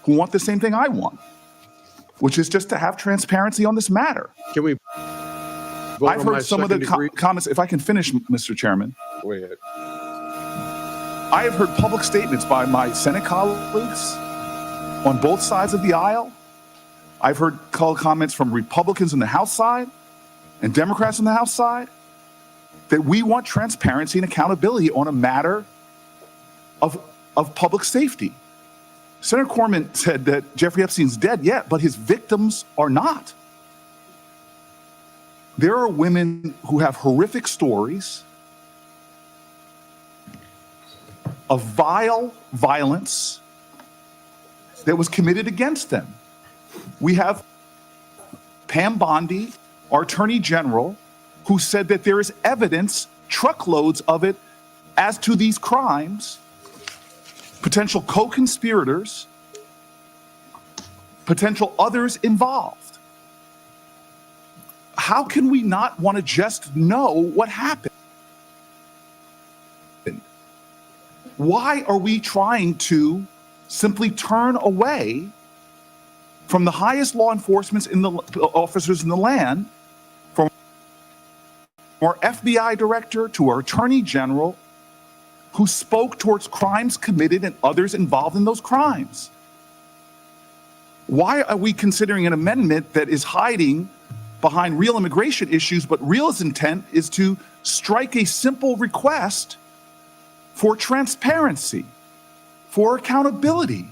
who want the same thing I want, which is just to have transparency on this matter. Can we? I've heard some of the comments. If I can finish, Mr. Chairman. Go ahead. I have heard public statements by my Senate colleagues on both sides of the aisle. I've heard comments from Republicans on the House side and Democrats on the House side that we want transparency and accountability on a matter of public safety. Senator Corman said that Jeffrey Epstein's dead, but his victims are not. There are women who have horrific stories of vile violence that was committed against them. We have Pam Bondi, our Attorney General, who said that there is evidence, truckloads of it, as to these crimes, potential co-conspirators, potential others involved. How can we not want to just know what happened? Why are we trying to simply turn away from the highest law enforcement officers in the land, from our FBI director to our Attorney General, who spoke towards crimes committed and others involved in those crimes? Why are we considering an amendment that is hiding behind real immigration issues, but real intent is to strike a simple request for transparency, for accountability,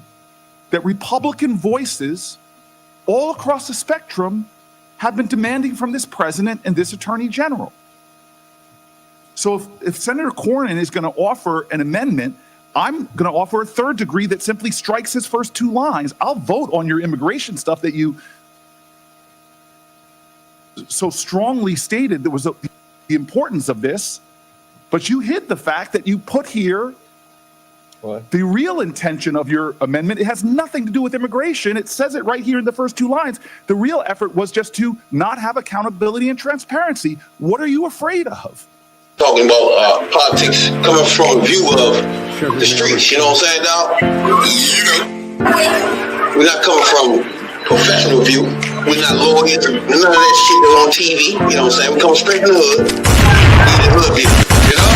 that Republican voices all across the spectrum have been demanding from this president and this Attorney General? So if Senator Cornyn is going to offer an amendment, I'm going to offer a third degree that simply strikes his first two lines. I'll vote on your immigration stuff that you so strongly stated there was the importance of this, but you hid the fact that you put here the real intention of your amendment. It has nothing to do with immigration. It says it right here in the first two lines. The real effort was just to not have accountability and transparency. What are you afraid of? Talking about politics coming from a view of the streets, you know what I'm saying, dog? We're not coming from professional view. We're not lawyers, none of that shit that's on TV, you know what I'm saying? We come straight from the hood, the hood view, you know?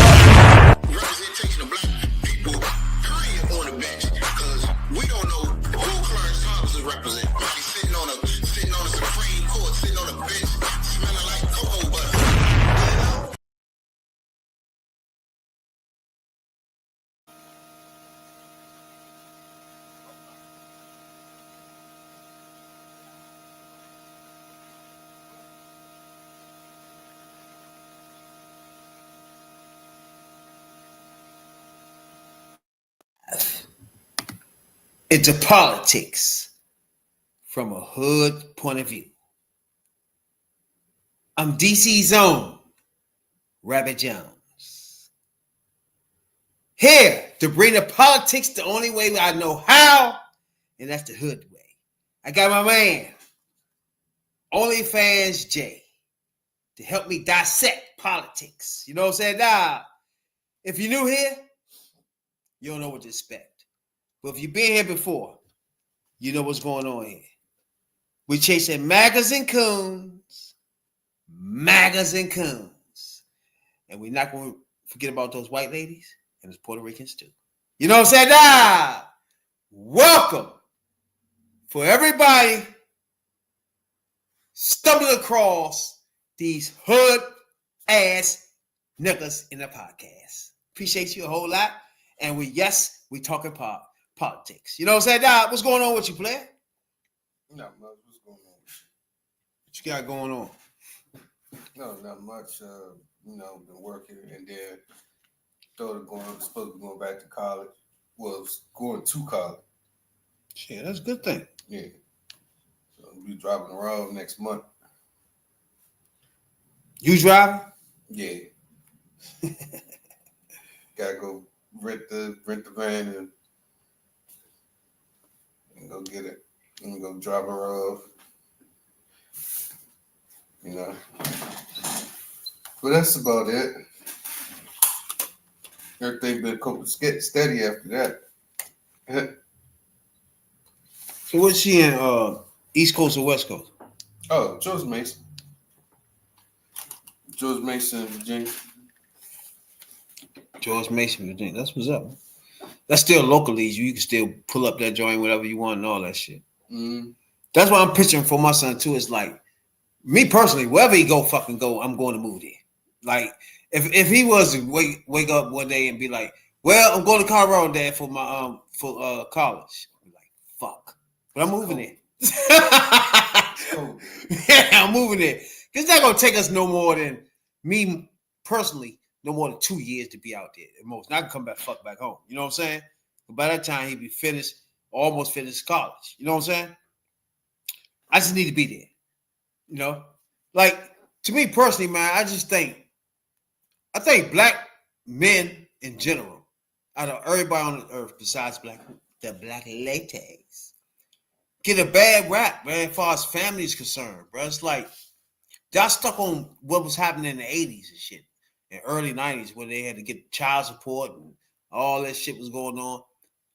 Representation of black people, period, on the bench, because we don't know who Clarence Thomas is representing. He's sitting on a Supreme Court, sitting on a bench, smelling like cocoa butter. Into politics from a hood point of view. I'm DC's own Rabbit Jones, here to bring the politics the only way I know how, and that's the hood way. I got my man, OnlyFans Jay, to help me dissect politics. You know what I'm saying? Now, if you're new here, you don't know what to expect. But if you've been here before, you know what's going on here. We're chasing MAGAs and coons. And we're not going to forget about those white ladies and those Puerto Ricans too. You know what I'm saying? Now, welcome for everybody stumbling across these hood-ass niggas in the podcast. Appreciate you a whole lot. And we talking politics. You know what I'm saying? Nah, what's going on with you, player? Not much. What's going on? What you got going on? No, not much. Been working and then supposed to be going back to college. Well, going to college. Shit, that's a good thing. Yeah. So I'll be driving around next month. You driving? Yeah. Gotta go rent the van and go get it and go drive around. You know. But that's about it. Everything been steady after that. So what's she in? East Coast or West Coast? Oh, George Mason. George Mason, Virginia. George Mason, Virginia. That's what's up. That's still local leagues. You can still pull up that joint, whatever you want, and all that shit. That's what I'm picturing for my son too. It's like me personally, wherever he go, fucking go. I'm going to move there. Like if he was to wake up one day and be like, "Well, I'm going to Colorado, Dad, for my college," I'd be like, "Fuck," but I'm moving there. Yeah, I'm moving there. It's not gonna take us no more than me personally, no more than 2 years to be out there at most. And I can come back home. You know what I'm saying? But by that time he'd be finished, almost finished college. You know what I'm saying? I just need to be there. You know? Like, to me personally, man, I think black men in general, out of everybody on the earth besides the black latex, get a bad rap, man, as far as family is concerned, bro. It's like y'all stuck on what was happening in the 80s and shit, in early 90s, where they had to get child support and all that shit was going on.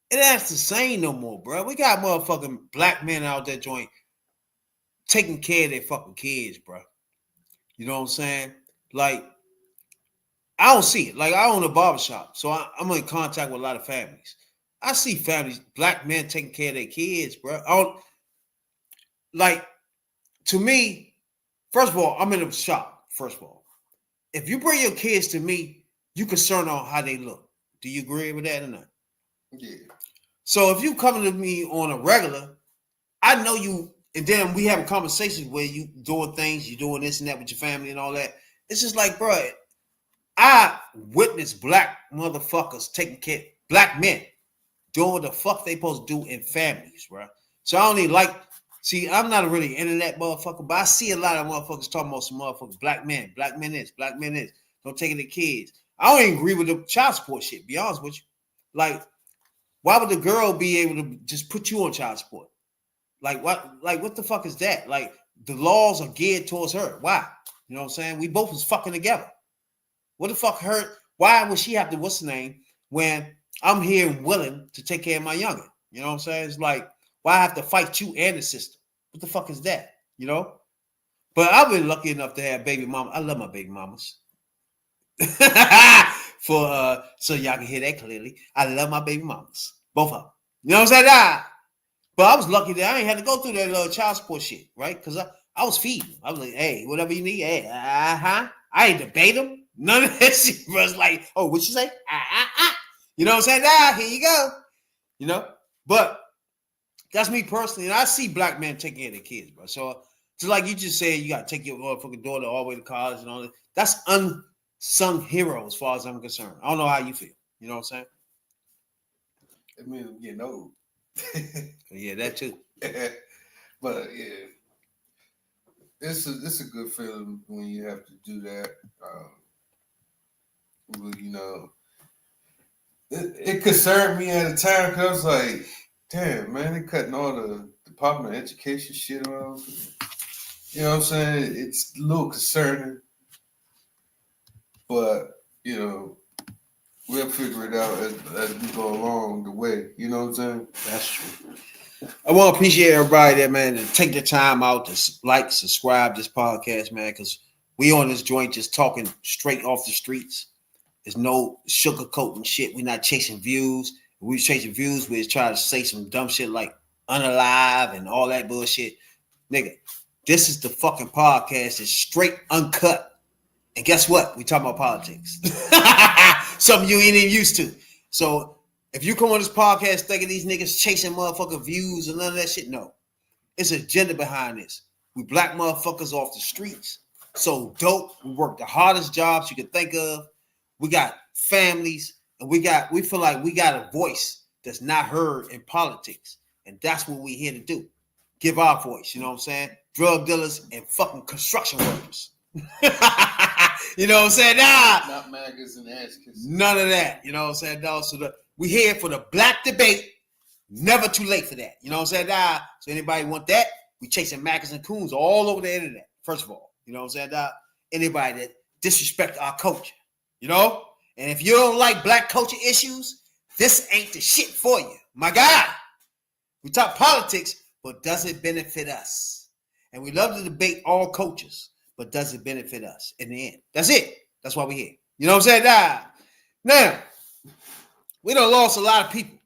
It ain't the same no more, bro. We got motherfucking black men out there joint taking care of their fucking kids, bro. You know what I'm saying? Like, I don't see it. Like, I own a barbershop, so I'm in contact with a lot of families. I see families, black men taking care of their kids, bro. To me, first of all, I'm in a shop, first of all. If you bring your kids to me, you concerned on how they look. Do you agree with that or not? Yeah. So if you coming to me on a regular, I know you, and then we having conversations where you doing things, you doing this and that with your family and all that. It's just like, bro, I witnessed black motherfuckers taking care, black men doing what the fuck they supposed to do in families, bro. So I don't even see, I'm not a really internet motherfucker, but I see a lot of motherfuckers talking about some motherfuckers, black men this, don't take it to kids. I don't even agree with the child support shit, be honest with you. Like, why would the girl be able to just put you on child support? Like, what the fuck is that? Like, the laws are geared towards her. Why? You know what I'm saying? We both was fucking together. What the fuck hurt? Why would she have to, what's the name, when I'm here and willing to take care of my youngin? You know what I'm saying? It's like, why I have to fight you and the sister? What the fuck is that? You know? But I've been lucky enough to have baby mama. I love my baby mamas. So y'all can hear that clearly. I love my baby mamas. Both of them. You know what I'm saying? But I was lucky that I ain't had to go through that little child support shit, right? Because I was feeding. I was like, hey, whatever you need, hey, I ain't debate them. None of that shit was like, oh, what you say? You know what I'm saying? Here you go. You know? But that's me personally. And I see black men taking care of their kids, bro. So just like you just said, you got to take your motherfucking daughter all the way to college and all that. That's unsung hero as far as I'm concerned. I don't know how you feel. You know what I'm saying? It means I'm getting old. Yeah, that too. But yeah, it's a good feeling when you have to do that. You know, it concerned me at the time because I was like, damn, man, they cutting all the Department of Education shit off. You know what I'm saying? It's a little concerning, but you know, we'll figure it out as we go along the way. You know what I'm saying? That's true. I want to appreciate everybody that, man, to take the time out to like, subscribe this podcast, man, because we on this joint just talking straight off the streets. There's no sugarcoating shit. We're not chasing views. If we chasing views, we just try to say some dumb shit like unalive and all that bullshit. Nigga, this is the fucking podcast. It's straight uncut. And guess what? We talking about politics. Something you ain't even used to. So if you come on this podcast thinking these niggas chasing motherfucking views and none of that shit, no. It's an agenda behind this. We black motherfuckers off the streets. So dope. We work the hardest jobs you can think of. We got families, and we feel like we got a voice that's not heard in politics. And that's what we here to do. Give our voice, you know what I'm saying? Drug dealers and fucking construction workers. You know what I'm saying? Not maggots and ass kissers. None of that. You know what I'm saying, dog? So we here for the black debate. Never too late for that. You know what I'm saying, So anybody want that? We chasing maggots and coons all over the internet. First of all, you know what I'm saying, anybody that disrespect our culture, you know? And if you don't like black culture issues, this ain't the shit for you. My God. We talk politics, but does it benefit us? And we love to debate all coaches, but does it benefit us in the end? That's it. That's why we're here. You know what I'm saying? Now, we done lost a lot of people.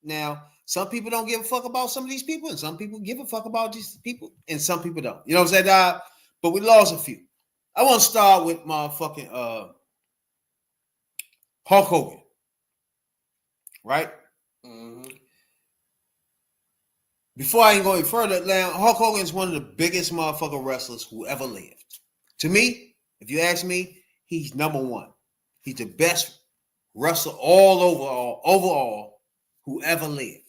Now, some people don't give a fuck about some of these people, and some people give a fuck about these people, and some people don't. You know what I'm saying? But we lost a few. I want to start with motherfucking Hulk Hogan. Right? Mm-hmm. Before I even go any further, now Hulk Hogan is one of the biggest motherfucking wrestlers who ever lived. To me, if you ask me, he's number one. He's the best wrestler overall who ever lived.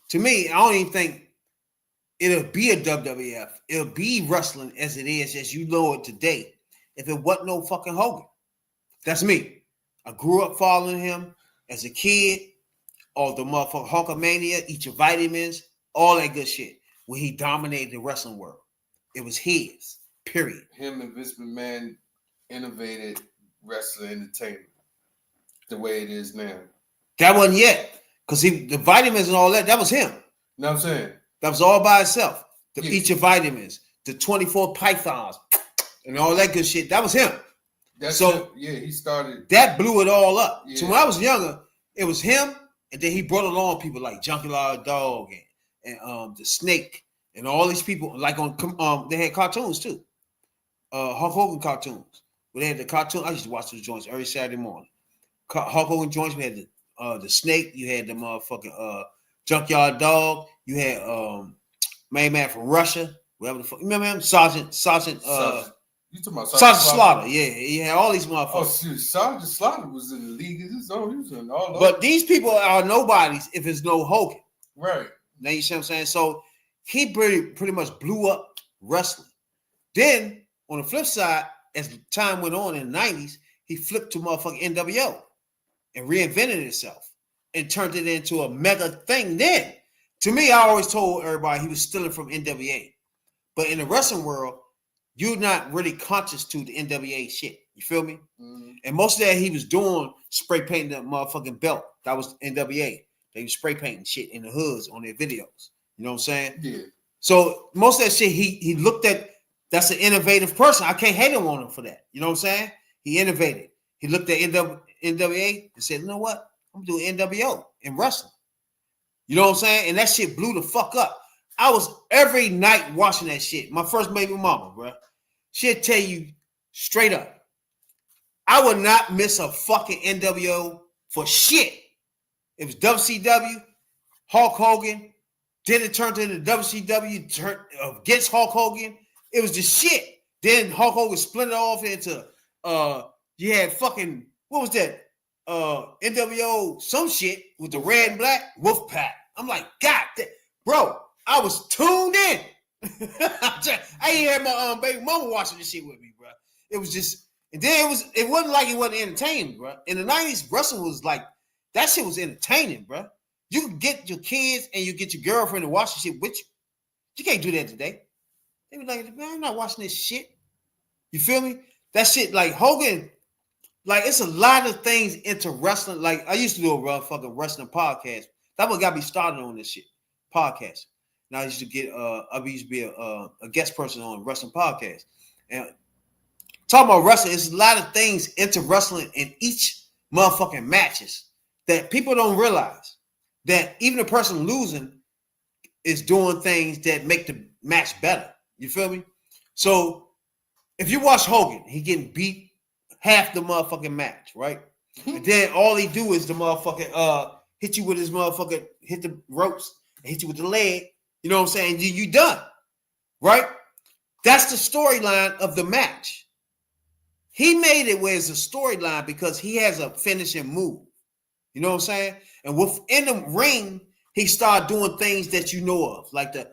To me, I don't even think it'll be a WWF. It'll be wrestling as it is, as you know it today, if it wasn't no fucking Hogan. That's me. I grew up following him as a kid. All the motherfucking Hulkamania, eat your vitamins, all that good shit. When he dominated the wrestling world. It was his, period. Him and Vince McMahon innovated wrestling entertainment the way it is now. That wasn't yet. Because the vitamins and all that was him. You know what I'm saying? That was all by itself. The Yeah. Eat Your Vitamins, the 24 pythons, and all that good shit. That was him. He started. That blew it all up. Yeah. So when I was younger, it was him, and then he brought along people like Junkyard Dog and the Snake and all these people. Like they had cartoons too. Hulk Hogan cartoons. But they had the cartoon. I used to watch those joints every Saturday morning. Hulk Hogan joints. We had the Snake. You had the motherfucking Junkyard Dog. You had main man from Russia. Whatever the fuck. You remember him? Sergeant. You talking about Sergeant Slaughter. Yeah, he had all these motherfuckers. Oh, shoot. Sergeant Slaughter was in the league of his own. He was in all over. But these people are nobodies if it's no Hogan. Right. Now you see what I'm saying? So he pretty much blew up wrestling. Then on the flip side, as time went on in the 90s, he flipped to motherfucking NWO and reinvented itself and turned it into a mega thing. Then, to me, I always told everybody he was stealing from NWA. But in the wrestling world, you're not really conscious to the NWA shit. You feel me? Mm-hmm. And most of that he was doing spray painting that motherfucking belt. That was NWA. They was spray painting shit in the hoods on their videos. You know what I'm saying? Yeah. So most of that shit, he looked at, that's an innovative person. I can't hate him on him for that. You know what I'm saying? He innovated. He looked at NWA and said, you know what? I'm doing NWO in wrestling. You know what I'm saying? And that shit blew the fuck up. I was every night watching that shit. My first baby mama, bro. She'll tell you straight up, I would not miss a fucking NWO for shit. It was WCW, Hulk Hogan, then it turned into WCW, turned against Hulk Hogan. It was the shit. Then Hulk Hogan split it off into, you had fucking, what was that? NWO, some shit with the red and black, Wolfpack. I'm like, God damn, bro, I was tuned in. I ain't had my baby mama watching this shit with me, bro. It was just, and then it wasn't like it wasn't entertaining, bro. In the 90s, wrestling was like, that shit was entertaining, bro. You could get your kids and you get your girlfriend to watch the shit with you. You can't do that today. They be like, man, I'm not watching this shit. You feel me? That shit, like Hogan, like it's a lot of things into wrestling. Like I used to do a fucking wrestling podcast. That what got me started on this shit, podcast. Now I used to get, I used to be a guest person on a wrestling podcast. And talking about wrestling, it's a lot of things into wrestling in each motherfucking matches that people don't realize. That even the person losing is doing things that make the match better. You feel me? So if you watch Hogan, he getting beat half the motherfucking match, right? And then all he do is the motherfucking hit you with his motherfucking, hit the ropes, and hit you with the leg. You know what I'm saying? You done, right? That's the storyline of the match. He made it where it's a storyline because he has a finishing move. You know what I'm saying? And within the ring, he started doing things that you know of, like the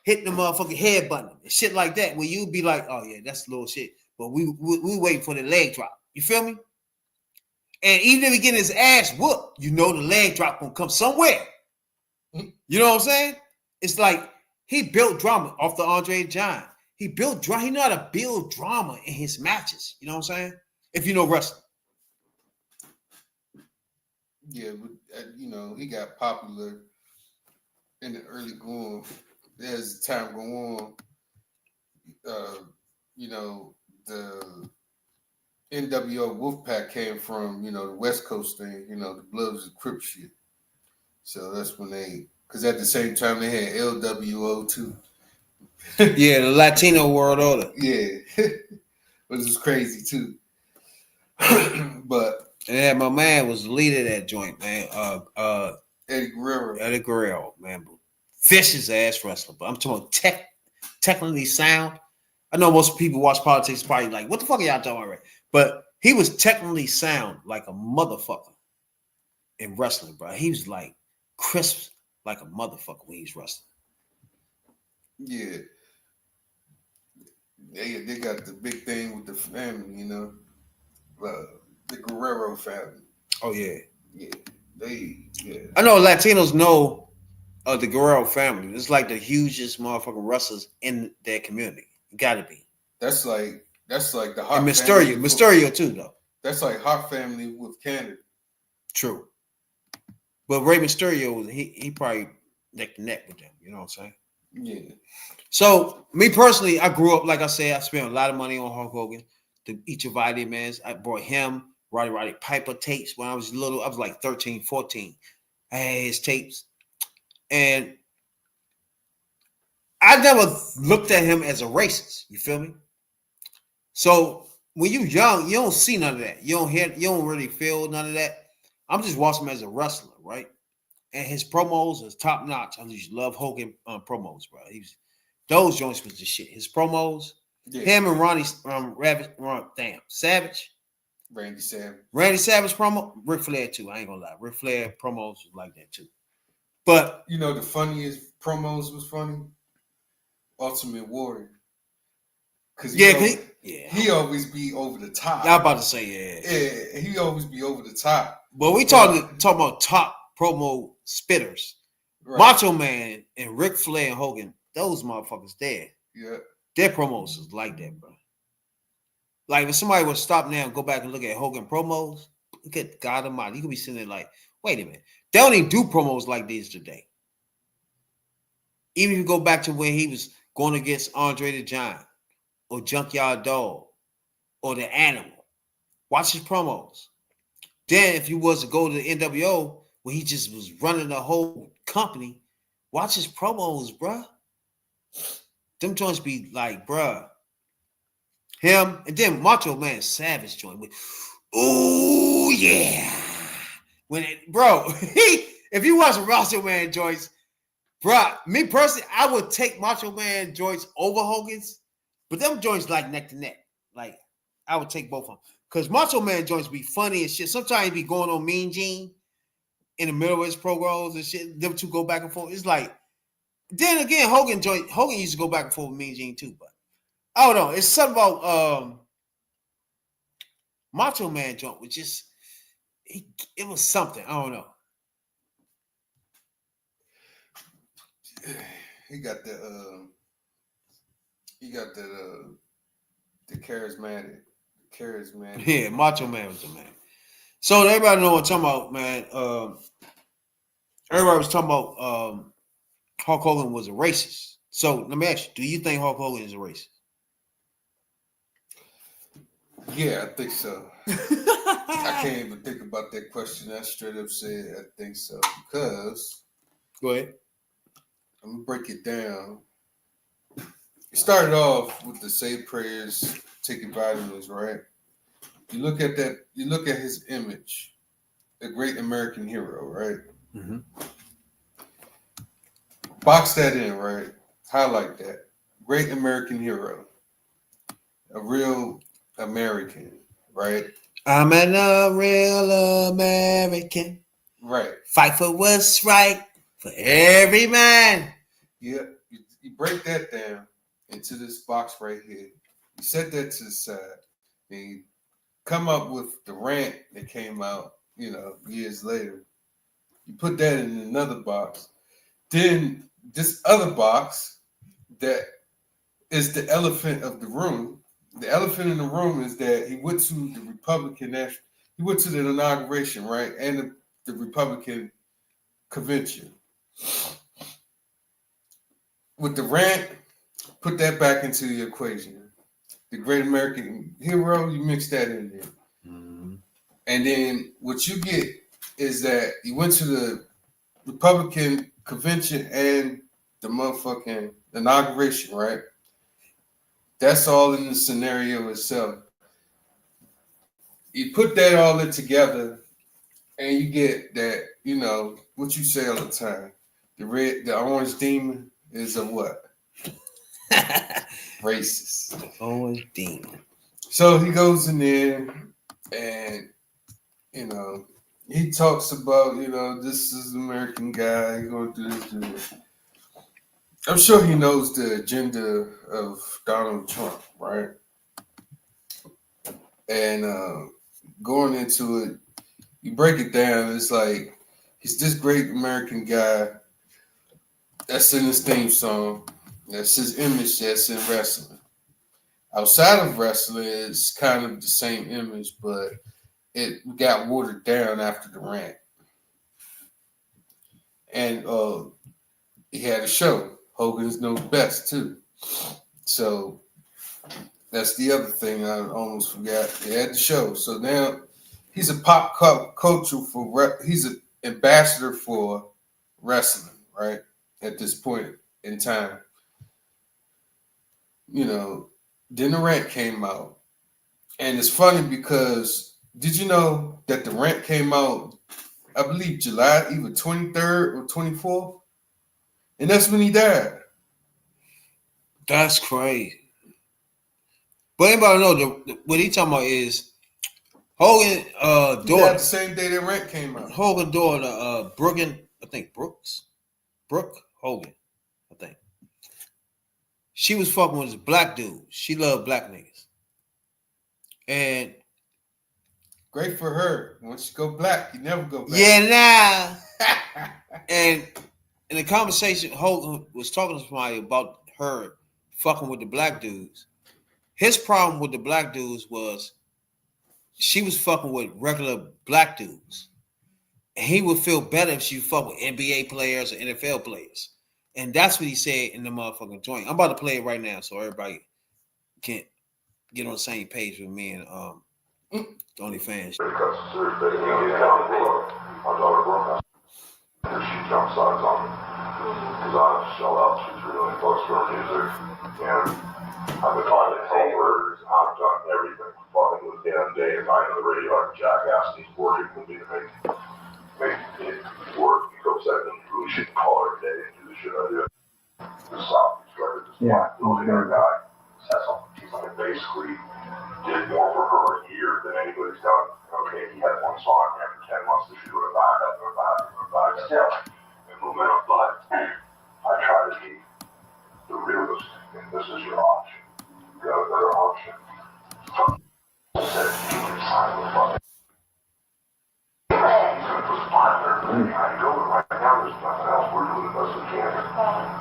hitting the motherfucking head button and shit like that, where you'd be like, oh yeah, that's little shit. But we waiting for the leg drop. You feel me? And even if he get his ass whooped, you know the leg drop gonna come somewhere. You know what I'm saying? It's like he built drama off the Andre the Giant. He built drama. He know how to build drama in his matches. You know what I'm saying? If you know wrestling. Yeah, but he got popular in the early going, as time go on, you know, the NWO Wolfpack came from, you know, the West Coast thing, you know, the Bloods and Crips shit. So that's when because at the same time they had LWO too. Yeah, the Latino World Order. Yeah, which was crazy too. But yeah, my man was the leader of that joint, man. Eddie Guerrero, man, vicious ass wrestler. But I'm talking about technically sound. I know most people watch politics probably like, what the fuck are y'all talking about? But he was technically sound like a motherfucker in wrestling, bro. He was like crisp like a motherfucker when he's wrestling. Yeah. They got the big thing with the family, you know. The Guerrero family. Oh yeah. Yeah. I know Latinos know the Guerrero family. It's like the hugest motherfucking wrestlers in their community. Gotta be. That's like the Hart and Mysterio too, though. That's like Hart family with Canada. True. But Rey Mysterio, he probably neck to neck with them. You know what I'm saying? Yeah. So me personally, I grew up, like I said, I spent a lot of money on Hulk Hogan. Each of Mans. I bought him Roddy Piper tapes when I was little. I was like 13, 14. I had his tapes. And I never looked at him as a racist. You feel me? So when you're young, you don't see none of that. You don't really feel none of that. I'm just watching him as a wrestler, right? And his promos is top notch. I just love Hogan promos, bro. Those joints was the shit. His promos, him and Savage. Randy Savage promo, Ric Flair too. I ain't gonna lie. Ric Flair promos was like that too. But you know the funniest promos was funny? Ultimate Warrior. Cause he always be over the top. Y'all about to say yeah. He always be over the top. But we talking about top promo spitters. Right. Macho Man and Ric Flair and Hogan, those motherfuckers there. Yeah. Their promos is like that, bro. Like if somebody would stop now and go back and look at Hogan promos, look at God Almighty. You could be sitting there like, wait a minute. They don't even do promos like these today. Even if you go back to when he was going against Andre the Giant or Junkyard Dog or The Animal. Watch his promos. Then if you was to go to the NWO where he just was running the whole company, watch his promos, bruh. Them joints be like, bruh. Him and then Macho Man Savage joint with, oh yeah. If you watch Macho Man joints, bruh, me personally, I would take Macho Man joints over Hogan's, but them joints like neck to neck. Like, I would take both of them. Because Macho Man joints be funny and shit. Sometimes he be going on Mean Gene in the middle of his programs and shit. Them two go back and forth. It's like, then again, Hogan used to go back and forth with Mean Gene too, but I don't know. It's something about Macho Man joint was just it was something. I don't know. He got the charismatic. Yeah, Macho Man was the man. So everybody know what I'm talking about, man. Everybody was talking about Hulk Hogan was a racist. So let me ask you, do you think Hulk Hogan is a racist? Yeah, I think so. I can't even think about that question. I straight up said I think so because. Go ahead. I'm gonna break it down. It started off with the say prayers, taking vitamins, right? You look at that. You look at his image, a great American hero, right? Mm-hmm. Box that in, right? Highlight that. Great American hero, a real American, right? I'm a real American. Right. Fight for what's right for every man. Yeah, you break that down into this box right here. You set that to the side. And you come up with the rant that came out, years later. You put that in another box. Then this other box that is the elephant of the room. The elephant in the room is that he went to the Republican National. He went to the inauguration, right, and the Republican convention. with the rant, put that back into the equation. The Great American Hero, you mix that in there. Mm-hmm. And then what you get is that you went to the Republican convention and the motherfucking inauguration, right? That's all in the scenario itself. You put that all in together, and you get that, you know, what you say all the time. The orange demon is a what? Racist. Orange demon. So he goes in there and, you know, he talks about, you know, this is the American guy, he's gonna do this. I'm sure he knows the agenda of Donald Trump, right? And going into it, you break it down, it's like he's this great American guy that's in his theme song. That's his image that's in wrestling. Outside of wrestling, it's kind of the same image, but it got watered down after the rant. And he had a show. Hogan's Knows Best, too. So that's the other thing I almost forgot. He had the show. So now he's a pop culture he's an ambassador for wrestling, right? At this point in time. You know, then the rant came out. And it's funny because did you know that the rant came out, I believe, July either 23rd or 24th? And that's when he died. That's crazy. But anybody know what he talking about is Hogan daughter. The same day that rant came out. Hogan daughter, Brooke Hogan, I think. She was fucking with this black dude. She loved black niggas. And great for her. Once you go black, you never go back. Yeah, nah. And in the conversation, Hogan was talking to somebody about her fucking with the black dudes. His problem with the black dudes was she was fucking with regular black dudes. And he would feel better if she fucked with NBA players or NFL players. And that's what he said in the motherfucking joint. I'm about to play it right now so everybody can get on the same page with me and the OnlyFans. She jumps sides on me because I shell out $2-3 million for her music, and I've been trying to tell her I've done everything fucking with damn day and night on the radio like a jackass, and he's working with me to make it work. He goes that and really shouldn't call her today and do the shit I do. This song, he's trying to just billionaire guy. He's like basically did more for her a year than anybody's done. Okay, he had one song after 10 months to shoot it back up and back still and momentum, but I try to be the realist, and this is your option. You got a better option. Said you can sign the fucking. He's gonna put 500 million behind you. Right now, there's nothing else. We're doing the best we can.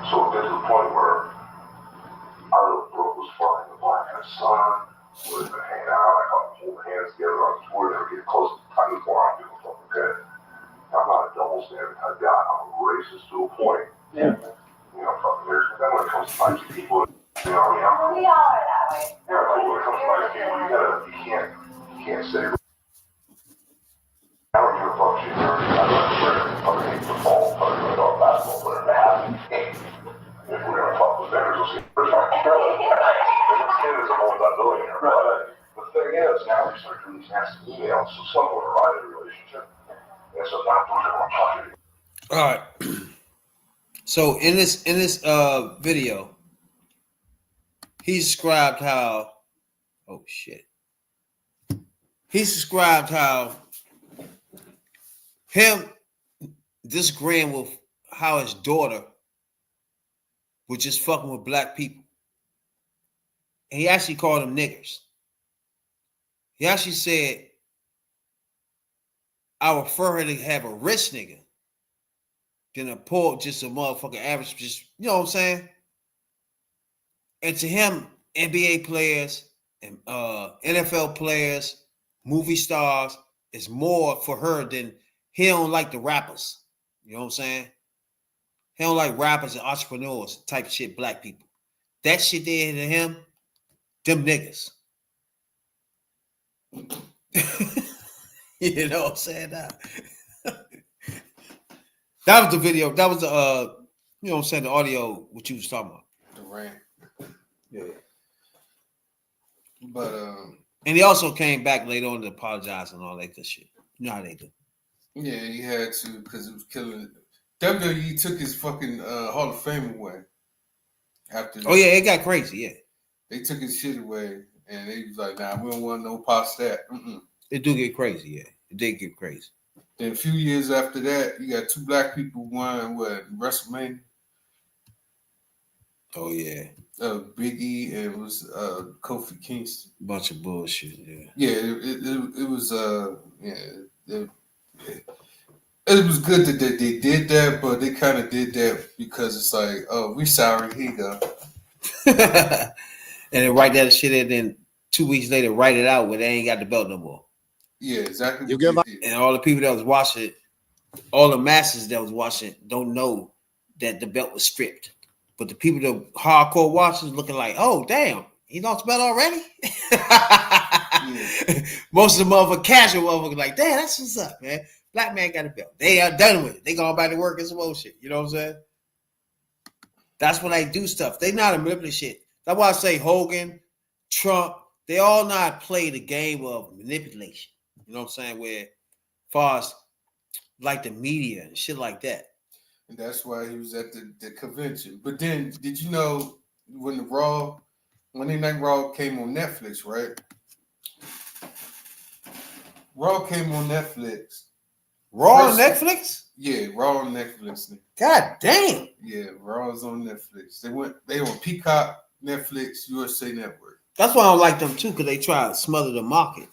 So it gets to the point where I really Brooke was fucking the black and son. We've been hanging out. I caught them holding hands together on tour. Never get close to the time before I'm doing fucking good. I'm not a double standard type guy. I'm a racist to a point. Yeah. You know, fucking there's then when it comes to nice people, you know, I mean, we all are that way. Yeah, like when it comes to nice people, you can't say. I don't give a fuck. She's nerdy. I don't fucking hate football. I don't know basketball player. That happens. If we're gonna talk with vendors, we'll see. Kid is a multi-billionaire, but the thing is, now we start doing these nasty emails, so someone will write a relationship. And so now we're going to talk to you. All right. So in this video, he described how he described how him disagreeing with how his daughter was just fucking with black people. And he actually called them niggers. He actually said, I would prefer her to have a rich nigga than a poor, just a motherfucking average, just, you know what I'm saying? And to him, NBA players and NFL players, movie stars is more for her than he don't like the rappers. You know what I'm saying? He don't like rappers and entrepreneurs type shit, black people. That shit there to him, them niggas. You know what I'm saying? That was the video. That was the you know what I'm saying, the audio what you was talking about. The rant. Yeah. But and he also came back later on to apologize and all that good shit. You know how they do. Yeah, he had to because it was killing. WWE took his fucking Hall of Fame away. After oh yeah, it got crazy. Yeah, they took his shit away, and they was like, "Nah, we don't want no past that." It do get crazy. Yeah, it did get crazy. Then a few years after that, you got two black people won WrestleMania. Oh yeah, Big E and it was Kofi Kingston. Bunch of bullshit. Yeah. Yeah, it was it was good that they did that, but they kind of did that because it's like, oh, we sorry, here you go. And then write that shit and then 2 weeks later write it out where they ain't got the belt no more. Yeah, exactly. You give up. And all the people that was watching it, all the masses that was watching it don't know that the belt was stripped. But the people that hardcore watchers looking like, oh damn, he lost the belt already? Yeah. Most of the motherfuckers, casual motherfuckers like, damn, that's what's up, man. Black man got a belt. They are done with it. They going back to work and some more shit. You know what I'm saying? That's when they do stuff. They not a manipulate shit. That's why I say Hogan, Trump, they all not play the game of manipulation. You know what I'm saying? Where far as like the media and shit like that. And that's why he was at the convention. But then, did you know when the Monday Night Raw came on Netflix, right? Raw came on Netflix. Raw on Netflix? Yeah, Raw on Netflix. God damn. Yeah, Raw is on Netflix. They on Peacock, Netflix, USA Network. That's why I don't like them too, because they try to smother the market,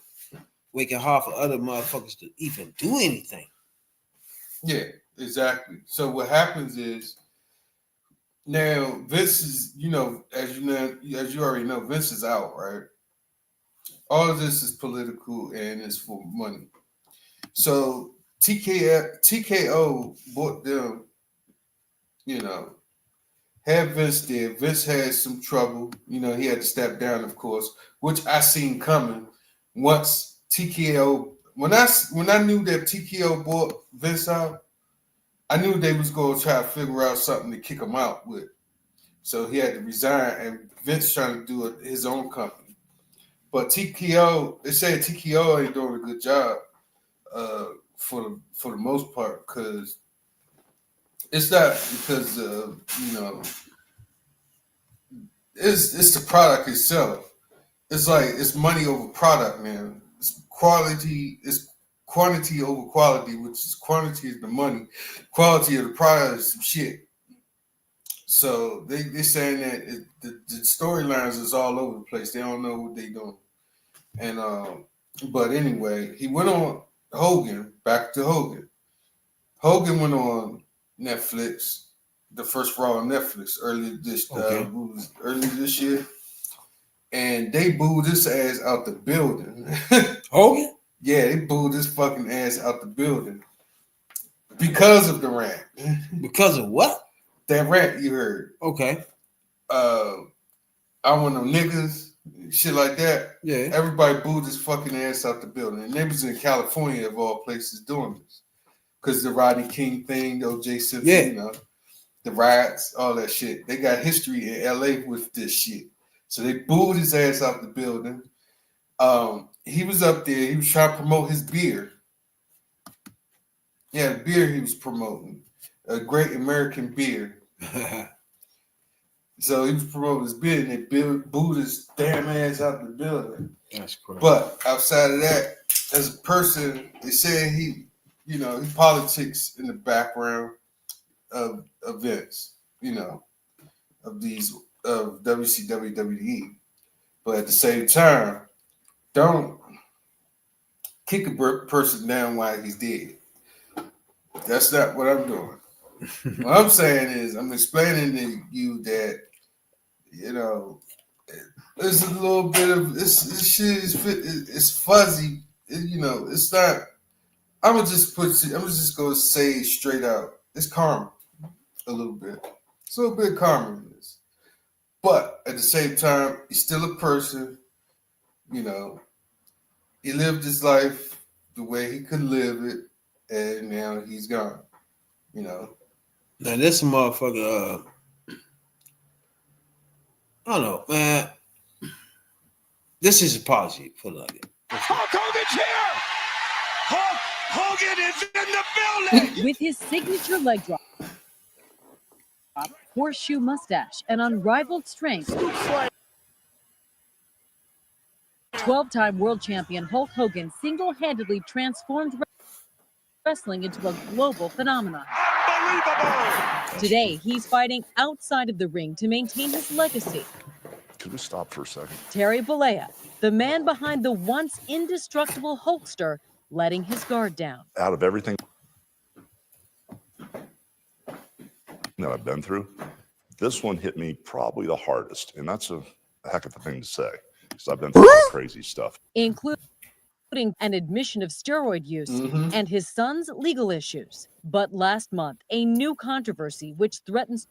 making it hard for other motherfuckers to even do anything. Yeah, exactly. So what happens is now Vince is, as you already know, Vince is out, right? All of this is political and it's for money. So TKO bought them, had Vince there. Vince had some trouble. He had to step down, of course, which I seen coming. Once TKO, when I knew that TKO bought Vince out, I knew they was going to try to figure out something to kick him out with. So he had to resign, and Vince trying to do his own company. But TKO, they say TKO ain't doing a good job for the most part, because it's not because it's the product itself. It's like it's money over product, man. It's quality. It's quantity over quality, which is quantity is the money, quality of the product is some shit. So they're saying that the storylines is all over the place. They don't know what they're doing. And but anyway, he went on Hogan, back to Hogan. Hogan went on Netflix, the first Raw on Netflix earlier this year, and they booed his ass out the building. Hogan? Yeah, they booed his fucking ass out the building because of the rant. Because of what? That rant you heard. Okay. I want no niggas, shit like that. Yeah. Everybody booed his fucking ass out the building. And they was in California, of all places, doing this. Because the Rodney King thing, the O.J. Simpson, the riots, all that shit. They got history in L.A. with this shit. So they booed his ass out the building. He was up there. He was trying to promote his beer. Yeah, the beer he was promoting. A great American beer. So he was promoting his beer, and they booed his damn ass out the building. That's crazy. But outside of that, as a person, they say he politics in the background of events, of WCW, WWE. But at the same time, don't kick a person down while he's dead. That's not what I'm doing. What I'm saying is, I'm explaining to you that, there's a little bit of this shit it's fuzzy. It's not. I'm just gonna say straight out, it's karma. a little bit. It's a little bit calmer in this. But at the same time, he's still a person. You know, he lived his life the way he could live it, and now he's gone. You know. Now this motherfucker, I don't know, man. This is apology for like it. Hulk Hogan's here! Hulk Hogan is in the building! With his signature leg drop, horseshoe mustache, and unrivaled strength, 12-time world champion Hulk Hogan single-handedly transformed wrestling into a global phenomenon. Unbelievable! Today, he's fighting outside of the ring to maintain his legacy. Could we stop for a second? Terry Bollea, the man behind the once indestructible Hulkster, letting his guard down. Out of everything that I've been through, this one hit me probably the hardest. And that's a heck of a thing to say, because I've been through some crazy stuff. Including an admission of steroid use and his son's legal issues. But last month, a new controversy which threatens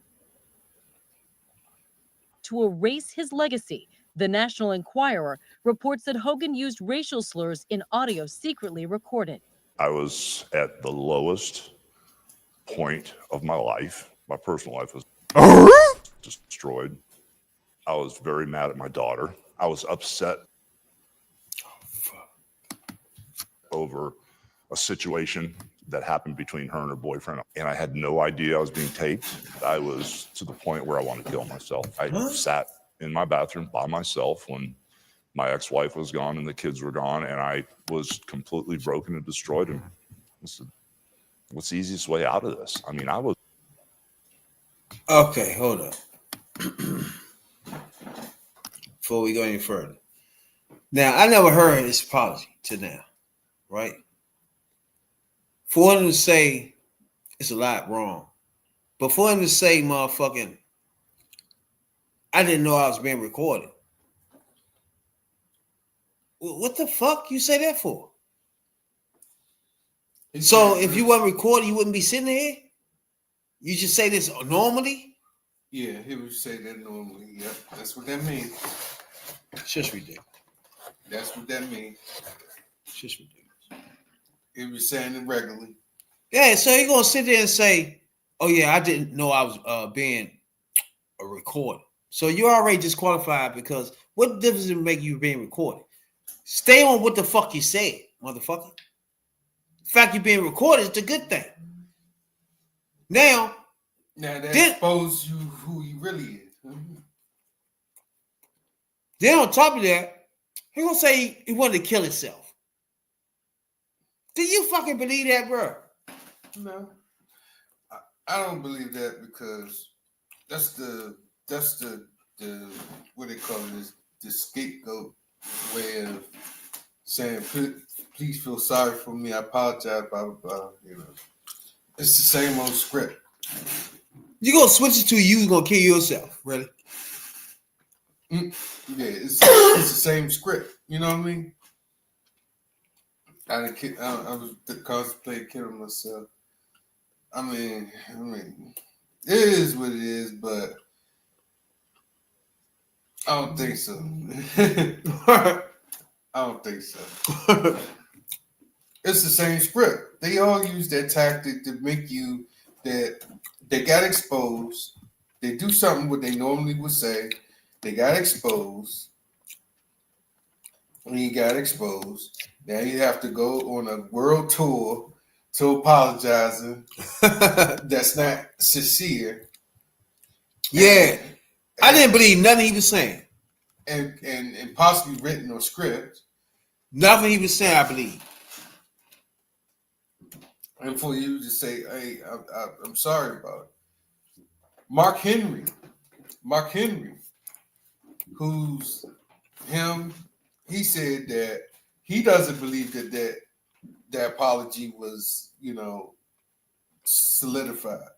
to erase his legacy. The National Enquirer reports that Hogan used racial slurs in audio secretly recorded. I was at the lowest point of my life. My personal life was destroyed. I was very mad at my daughter. I was upset over a situation that happened between her and her boyfriend. And I had no idea I was being taped. I was to the point where I wanted to kill myself. I sat in my bathroom by myself when my ex-wife was gone and the kids were gone, and I was completely broken and destroyed. And I said, what's the easiest way out of this? I mean, I was. Okay, hold up. Before we go any further. Now, I never heard his apology to now, right? For him to say it's a lot wrong, but for him to say, motherfucking, I didn't know I was being recorded. What the fuck you say that for? So if you weren't recorded, you wouldn't be sitting here? You just say this normally? Yeah, he would say that normally. Yep, that's what that means. It's just ridiculous. That's what that means. It's just ridiculous. He was saying it regularly. Yeah, so you're gonna sit there and say, "Oh yeah, I didn't know I was being recorded." So you're already disqualified, because what difference does it make you being recorded? Stay on what the fuck you said, motherfucker. The fact you're being recorded is the good thing. Now that exposes you who you really is. Then on top of that, he gonna say he wanted to kill himself. Do you fucking believe that, bro? No, I don't believe that, because that's the what they call this, the scapegoat way of saying, please feel sorry for me, I apologize, blah blah blah. You know, it's the same old script. You gonna switch it to you gonna kill yourself, really? Yeah, it's the same script. You know what I mean? I was contemplating killing myself. I mean, it is what it is, but I don't think so. I don't think so. It's the same script. They all use that tactic to make you that they got exposed. They do something what they normally would say. They got exposed. When you got exposed, now you have to go on a world tour to apologizing. That's not sincere. Yeah. I didn't believe nothing he was saying. And possibly written or script. Nothing he was saying, I believe. And for you to say, hey, I'm sorry about it. Mark Henry, who's him, he said that he doesn't believe that apology was, solidified.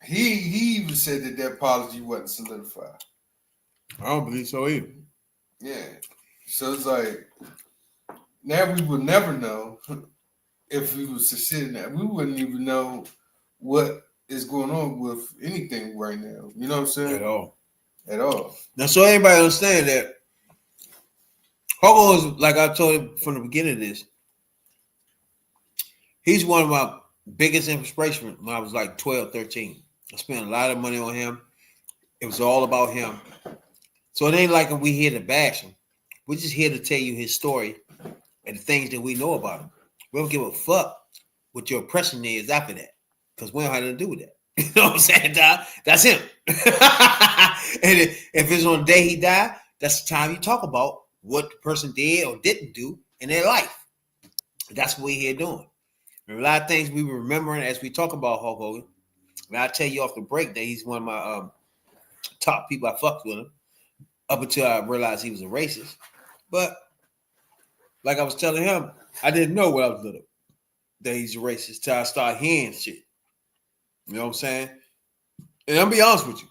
He even said that apology wasn't solidified. I don't believe so either. Yeah. So it's like, now we would never know if we was to sit in that. We wouldn't even know what is going on with anything right now. You know what I'm saying? At all. At all. Now, so everybody understand that Hogan was, like I told him from the beginning of this, he's one of my biggest inspirations when I was like 12, 13. I spent a lot of money on him. It was all about him. So it ain't like we here to bash him. We're just here to tell you his story and the things that we know about him. We don't give a fuck what your oppression is after that, because we don't have nothing to do with that. You know what I'm saying, Dog? That's him. And if it's on the day he died, that's the time you talk about what the person did or didn't do in their life. That's what we're here doing. There are a lot of things we were remembering as we talk about Hulk Hogan. And I'll tell you off the break that he's one of my top people. I fucked with him up until I realized he was a racist. But like I was telling him, I didn't know when I was little that he's a racist till I started hearing shit. You know what I'm saying? And I'll be honest with you.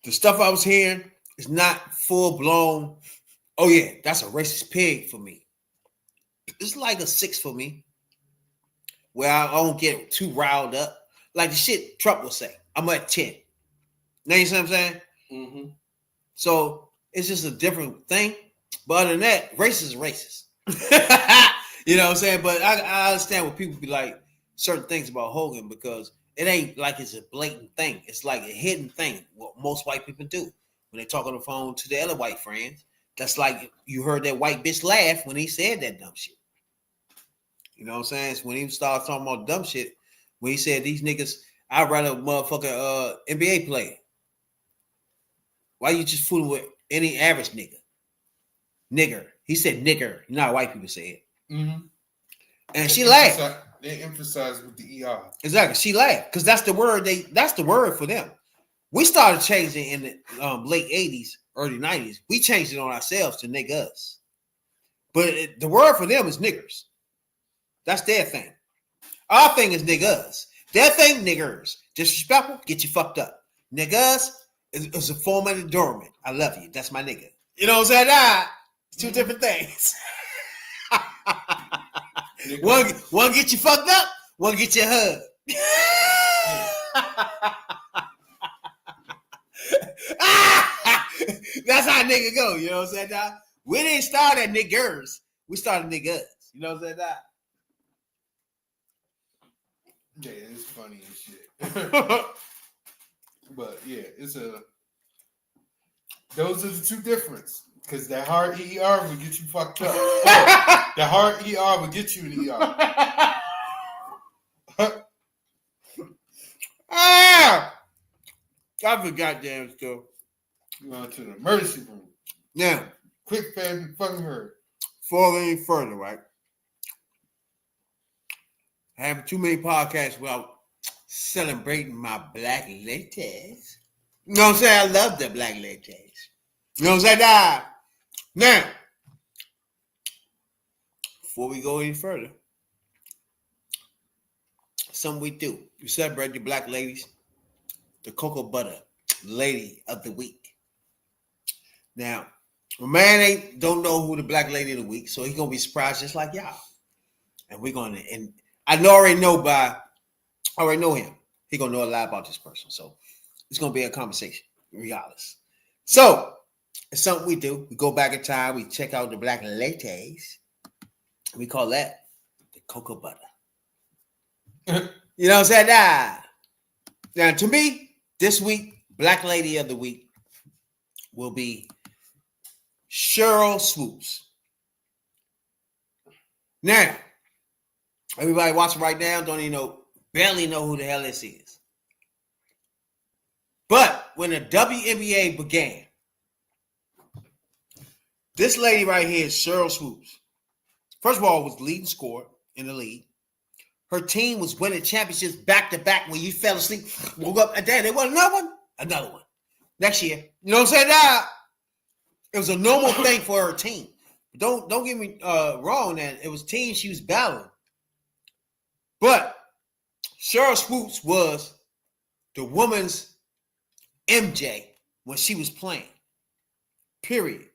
The stuff I was hearing is not full blown, oh yeah, that's a racist pig for me. It's like a 6 for me, where I don't get too riled up. Like the shit Trump will say, I'm at 10. Now you see what I'm saying? Mm-hmm. So it's just a different thing. But other than that, racist is racist. You know what I'm saying? But I understand what people be like, certain things about Hogan, because it ain't like it's a blatant thing. It's like a hidden thing, what most white people do. When they talk on the phone to their other white friends, that's like you heard that white bitch laugh when he said that dumb shit. You know what I'm saying? It's when he started talking about dumb shit, when he said these niggas, I'd rather motherfucking NBA player. Why you just fooling with any average nigga? Nigger. He said nigger. You know how white people say it. Mm-hmm. And she laughed. They emphasize with the ER. Exactly. She laughed. Because that's the word that's the word for them. We started changing in the late 80s, early 90s. We changed it on ourselves to niggas. But the word for them is niggers. That's their thing. Our thing is niggas. Their thing, niggers. Disrespectful, get you fucked up. Niggas is a form of endurement. I love you. That's my nigga. You know what I'm saying? Two different things. One get you fucked up, one get you hugged. That's how nigga go. You know what I'm saying, Doc? We didn't start at niggers. We started niggas. You know what I'm saying, Doc? Yeah, it's funny and shit. But yeah, those are the two differences. Because that hard ER will get you fucked up. The hard ER will get you in the ER. I forgot damn stuff. You went to the emergency room. Now, Quick, fast, and fucking hurt. Before we any further, right? I have too many podcasts without celebrating my black latex. You know what I'm saying? I love the black latex. You know what I'm saying? Now, before we go any further, something we do. We celebrate the black ladies, the cocoa butter lady of the week. Now, a man don't know who the black lady of the week, so he's gonna be surprised just like y'all. And we're gonna, and I already know him. He gonna know a lot about this person, so it's gonna be a conversation, regardless. So it's something we do. We go back in time. We check out the black lattes. We call that the cocoa butter. You know what I'm saying? Now, to me, this week, black lady of the week will be Cheryl Swoops. Now, everybody watching right now don't even barely know who the hell this is. But when the WNBA began, this lady right here is Cheryl Swoops. First of all, was the leading scorer in the league. Her team was winning championships back to back. When you fell asleep, woke up, and then they won another one. Next year, you know what I'm saying? It was a normal thing for her team. Don't get me wrong. That it was team she was battling, but Cheryl Swoops was the woman's MJ when she was playing. Period.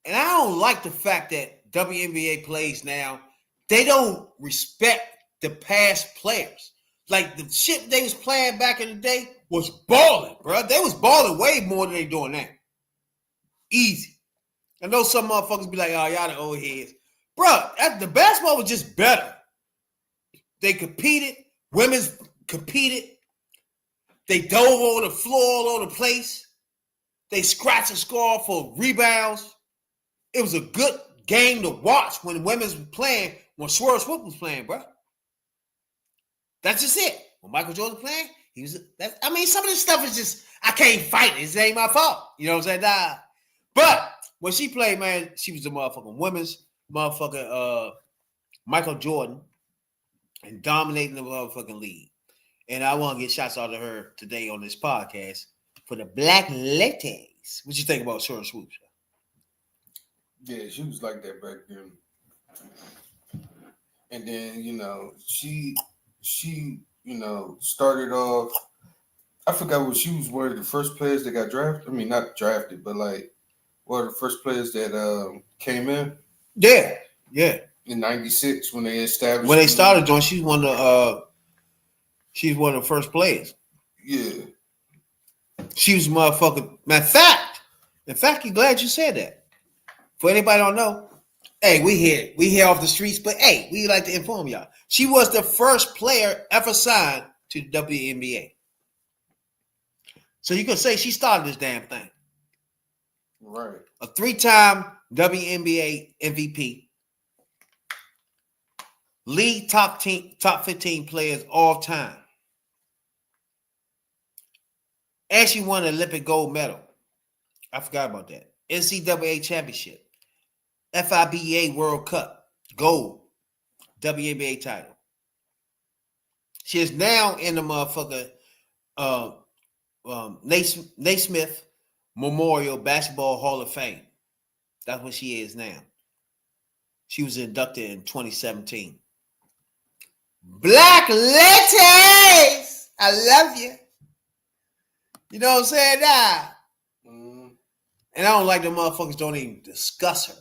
And I don't like the fact that WNBA plays now, they don't respect the past players. Like the shit they was playing back in the day was balling, bro. They was balling way more than they doing now. Easy. I know some motherfuckers be like, oh, y'all the old heads. Bro, the basketball was just better. They competed. Women's competed. They dove on the floor all over the place. They scratched and scored for rebounds. It was a good game to watch when the women's were playing, when Swerve Swoop was playing, bro. That's just it. When Michael Jordan was playing, he was. I mean, some of this stuff is just, I can't fight it. It ain't my fault. You know what I'm saying? Nah. But when she played, man, she was a motherfucking women's motherfucking Michael Jordan and dominating the motherfucking league. And I want to get shots out of her today on this podcast for the Black Ladies. What you think about Swerve Swoop? Yeah, she was like that back then. And then, you know, she started off, I forgot what, she was one of the first players that got drafted. I mean, not drafted, but like one of the first players that came in. Yeah. In '96 when they established. When they started doing, she's one of the first players. Yeah. She was motherfucking. In fact, you're glad you said that. For anybody don't know, hey, we here off the streets, but hey, we like to inform y'all. She was the first player ever signed to the WNBA. So you could say she started this damn thing. Right. A 3-time WNBA MVP. League top 15 players all time. And she won an Olympic gold medal. I forgot about that. NCAA championship. FIBA World Cup. Gold. WNBA title. She is now in the motherfucker Naismith Memorial Basketball Hall of Fame. That's what she is now. She was inducted in 2017. Black ladies, I love you. You know what I'm saying? And I don't like the motherfuckers don't even discuss her.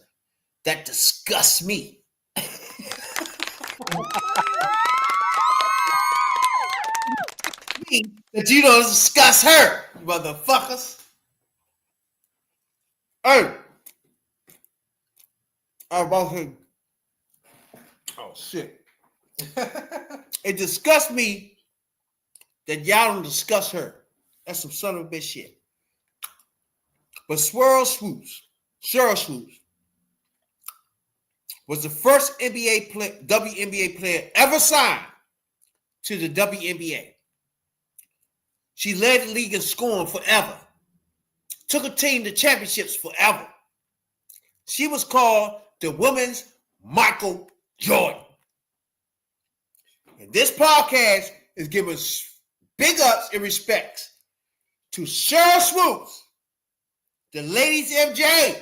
That disgusts me. That you don't discuss her, motherfuckers. Hey. I'm about to. Oh, shit. It disgusts me that y'all don't discuss her. That's some son of a bitch shit. But Swerve Swoop was the first WNBA player ever signed to the WNBA. She led the league in scoring forever. Took a team to championships forever. She was called the women's Michael Jordan. And this podcast is giving big ups and respects to Swerve Swoop, the ladies MJ.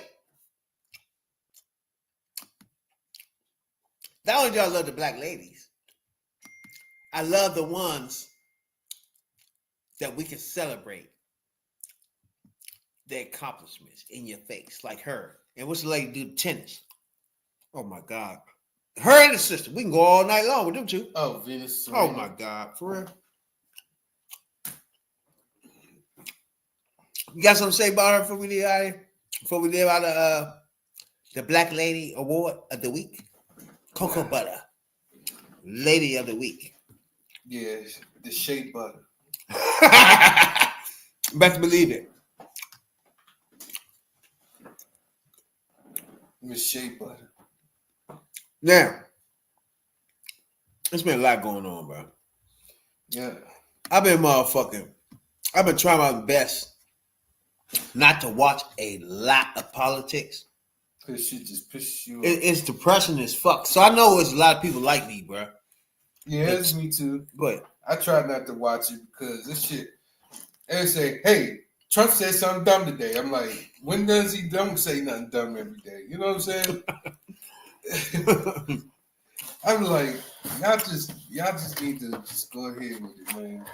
Not only do I love the black ladies, I love the ones that we can celebrate their accomplishments in your face, like her. And what's the lady do? Tennis. Oh my God. Her and the sister. We can go all night long with them two. Oh, Venus. Serena. Oh my God. For real. You got something to say about her before we leave out here? Before we leave out of the Black Lady Award of the Week? Cocoa Butter. Lady of the Week. Yeah, the shea butter. Best believe it. Miss Shea Butter. Now, there's been a lot going on, bro. Yeah. I've been trying my best not to watch a lot of politics. Cause shit just pisses you off. It's depressing as fuck. So I know there's a lot of people like me, bro. Yeah, it's me too. But I try not to watch it because this shit. They say, "Hey, Trump said something dumb today." I'm like, when does he don't say nothing dumb every day? You know what I'm saying? I'm like, y'all just need to just go ahead with it, man.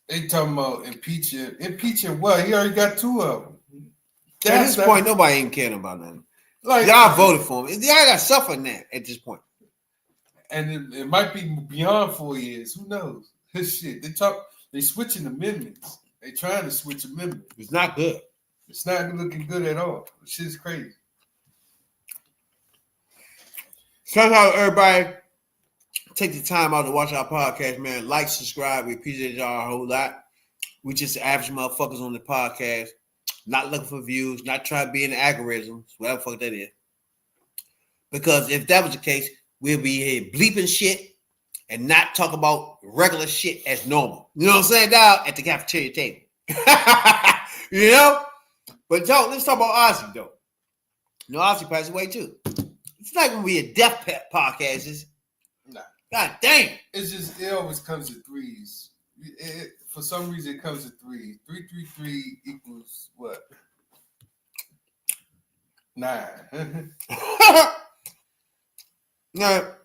They talking about impeaching what? He already got 2 of them. At this point, nobody even caring about nothing. Like y'all voted for him. Y'all got to suffer in that at this point. And it might be beyond 4 years. Who knows? Shit, they switching amendments. They trying to switch amendments. It's not good. It's not looking good at all. Shit's crazy. Somehow everybody take the time out to watch our podcast, man. Like, subscribe. We appreciate y'all a whole lot. We just average motherfuckers on the podcast. Not looking for views. Not trying to be in the algorithms. Whatever the fuck that is. Because if that was the case, we'll be here bleeping shit and not talk about regular shit as normal. You know what I'm saying? Down at the cafeteria table. You know? But let's talk about Ozzy, though. You know, Ozzy passed away, too. It's not going to be a death podcast, is it? Nah. God damn. It's just, it always comes to threes. For some reason, it comes to threes. 3 equals what? 9. Now,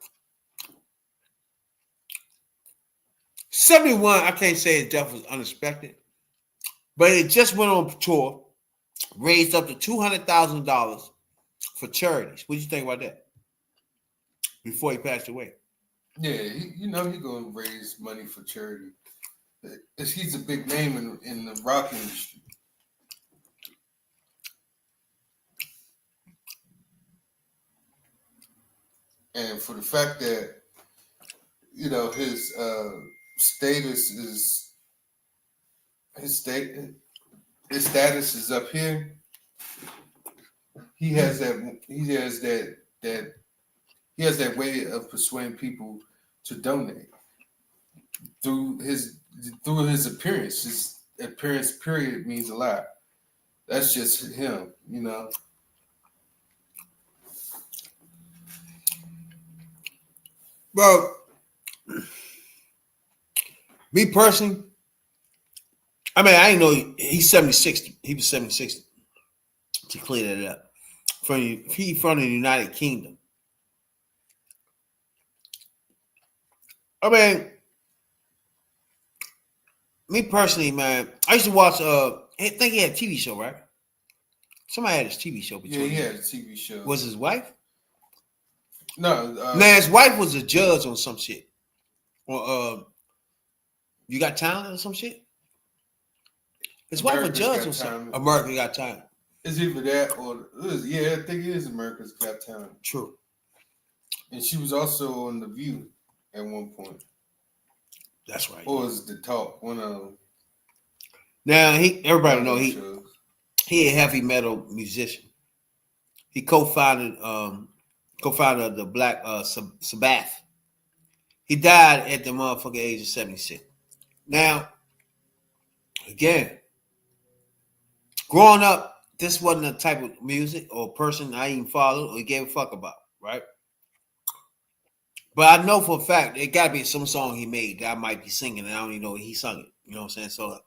71, I can't say his death was unexpected, but it just went on tour, raised up to $200,000 for charities. What do you think about that? Before he passed away. Yeah, he's going to raise money for charity. He's a big name in the rock industry. And for the fact that, you know, his status is up here. He has that way of persuading people to donate through his appearance. His appearance period means a lot. That's just him, you know. Well, me personally, I mean, I didn't know he's 76. He was 76. To clear that up. He's from the United Kingdom. I mean, me personally, man, I used to watch, I think he had a TV show, right? Somebody had his TV show. Yeah, he had a TV show. Was his wife? No. Now, his wife was a judge on some shit. Or, You Got Talent or some shit? His wife was a judge on something. America Got Talent. It's either that or, I think it is America's Got Talent. True. And she was also on The View at one point. That's right. Or was it The Talk? One of them. Now, everybody know he a heavy metal musician. He co-founded the Black Sabbath. He died at the motherfucking age of 76. Now, again, growing up, this wasn't the type of music or person I even followed or gave a fuck about, right? But I know for a fact it got to be some song he made that I might be singing and I don't even know he sung it. You know what I'm saying? So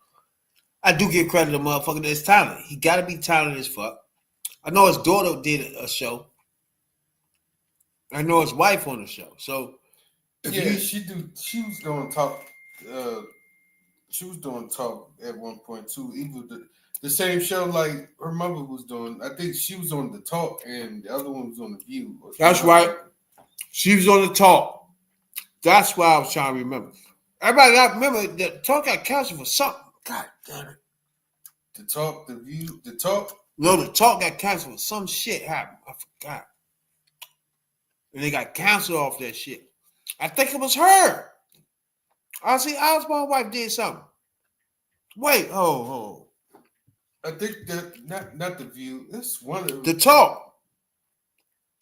I do give credit to the motherfucker that's talented. He got to be talented as fuck. I know his daughter did a show. I know his wife on the show. So she was doing talk. She was doing talk at one point too. Even the same show like her mother was doing. I think she was on The Talk and the other one was on The View. That's right. She was on The Talk. That's why I was trying to remember. Everybody got remember the Talk got canceled for something. God damn it. The Talk, The View, The Talk. No, The Talk got canceled. Some shit happened. I forgot. And they got canceled off that shit. I think it was her. I see Osborne's wife did something. Wait, I think that not The View. It's one of them. The Talk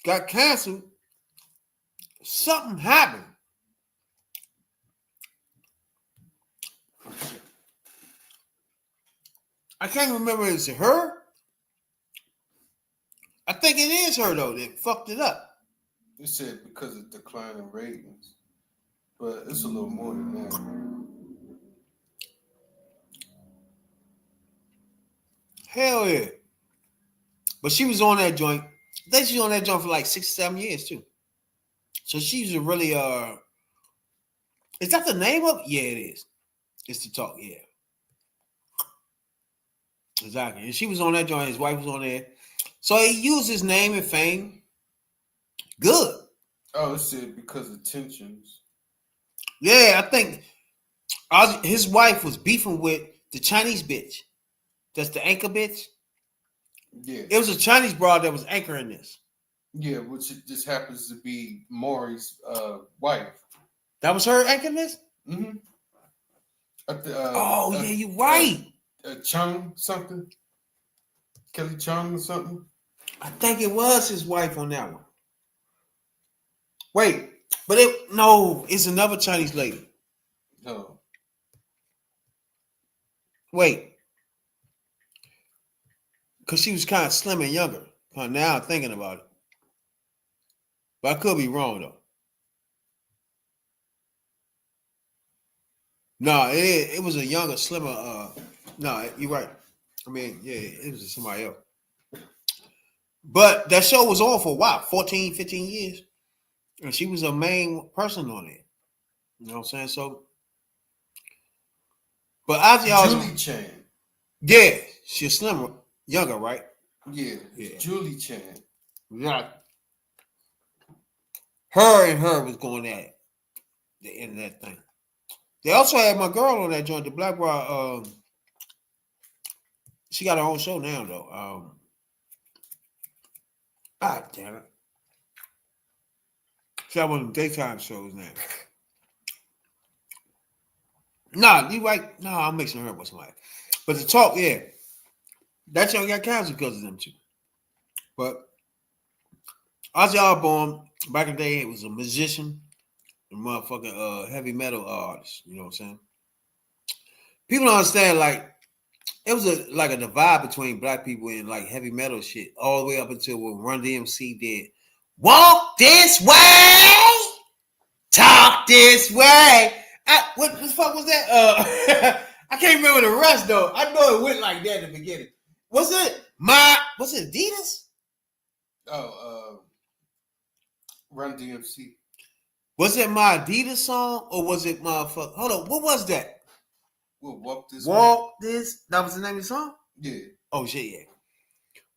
got canceled. Something happened. I can't remember. Is it her? I think it is her though that fucked it up. They said because of declining ratings, but it's a little more than that. Hell yeah. But she was on that joint. I think she was on that joint for like 6-7 years too. So she's a really is that the name of it? Yeah, it is. It's The Talk, yeah. Exactly. And she was on that joint, his wife was on there. So he used his name and fame. Good. Oh, it said because of tensions. Yeah, I think his wife was beefing with the Chinese bitch. That's the anchor bitch. Yeah. It was a Chinese broad that was anchoring this. Yeah, which it just happens to be Maury's wife. That was her anchoring this? Mm-hmm. Yeah, you're right. Chung something. Kelly Chung or something. I think it was his wife on that one. Wait, but it's another Chinese lady. No. Wait. Because she was kind of slim and younger. Now I'm thinking about it. But I could be wrong, though. No, it was a younger, slimmer. No, you're right. I mean, yeah, it was somebody else. But that show was on for a while, 14, 15 years. And she was a main person on it. You know what I'm saying? So, but Julie Chan. Yeah, she's slimmer, younger, right? Yeah. Julie Chan. Yeah. Her was going at the end of that thing. They also had my girl on that joint, the Black Bra. She got her own show now, though. God damn it. She got one of them daytime shows now. Nah, you right. No, I'm mixing her up with somebody. But the talk, yeah. That show got canceled because of them two. But Ozzy Osbourne, back in the day, it was a musician, a motherfucking heavy metal artist. You know what I'm saying? People don't understand, like, it was like a divide between black people and like heavy metal shit, all the way up until when Run DMC did "Walk This Way, Talk This Way." What the fuck was that? I can't remember the rest though. I know it went like that in the beginning. Was it Adidas? Run DMC. Was it my Adidas song or was it motherfucker? Hold on, what was that? We'll walk this. That was the name of the song? Yeah. Oh shit, yeah.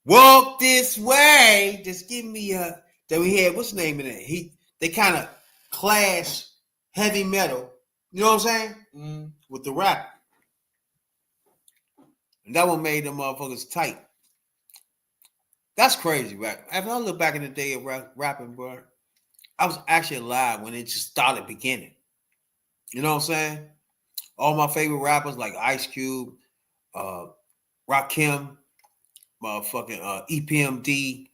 Walk this way. Just give me that we had. What's the name of that? They kind of clash heavy metal. You know what I'm saying? Mm. With the rap. And that one made them motherfuckers tight. That's crazy, right? After I look back in the day of rapping, bro, I was actually alive when it just started beginning. You know what I'm saying? All my favorite rappers like Ice Cube, Rakim, motherfucking EPMD,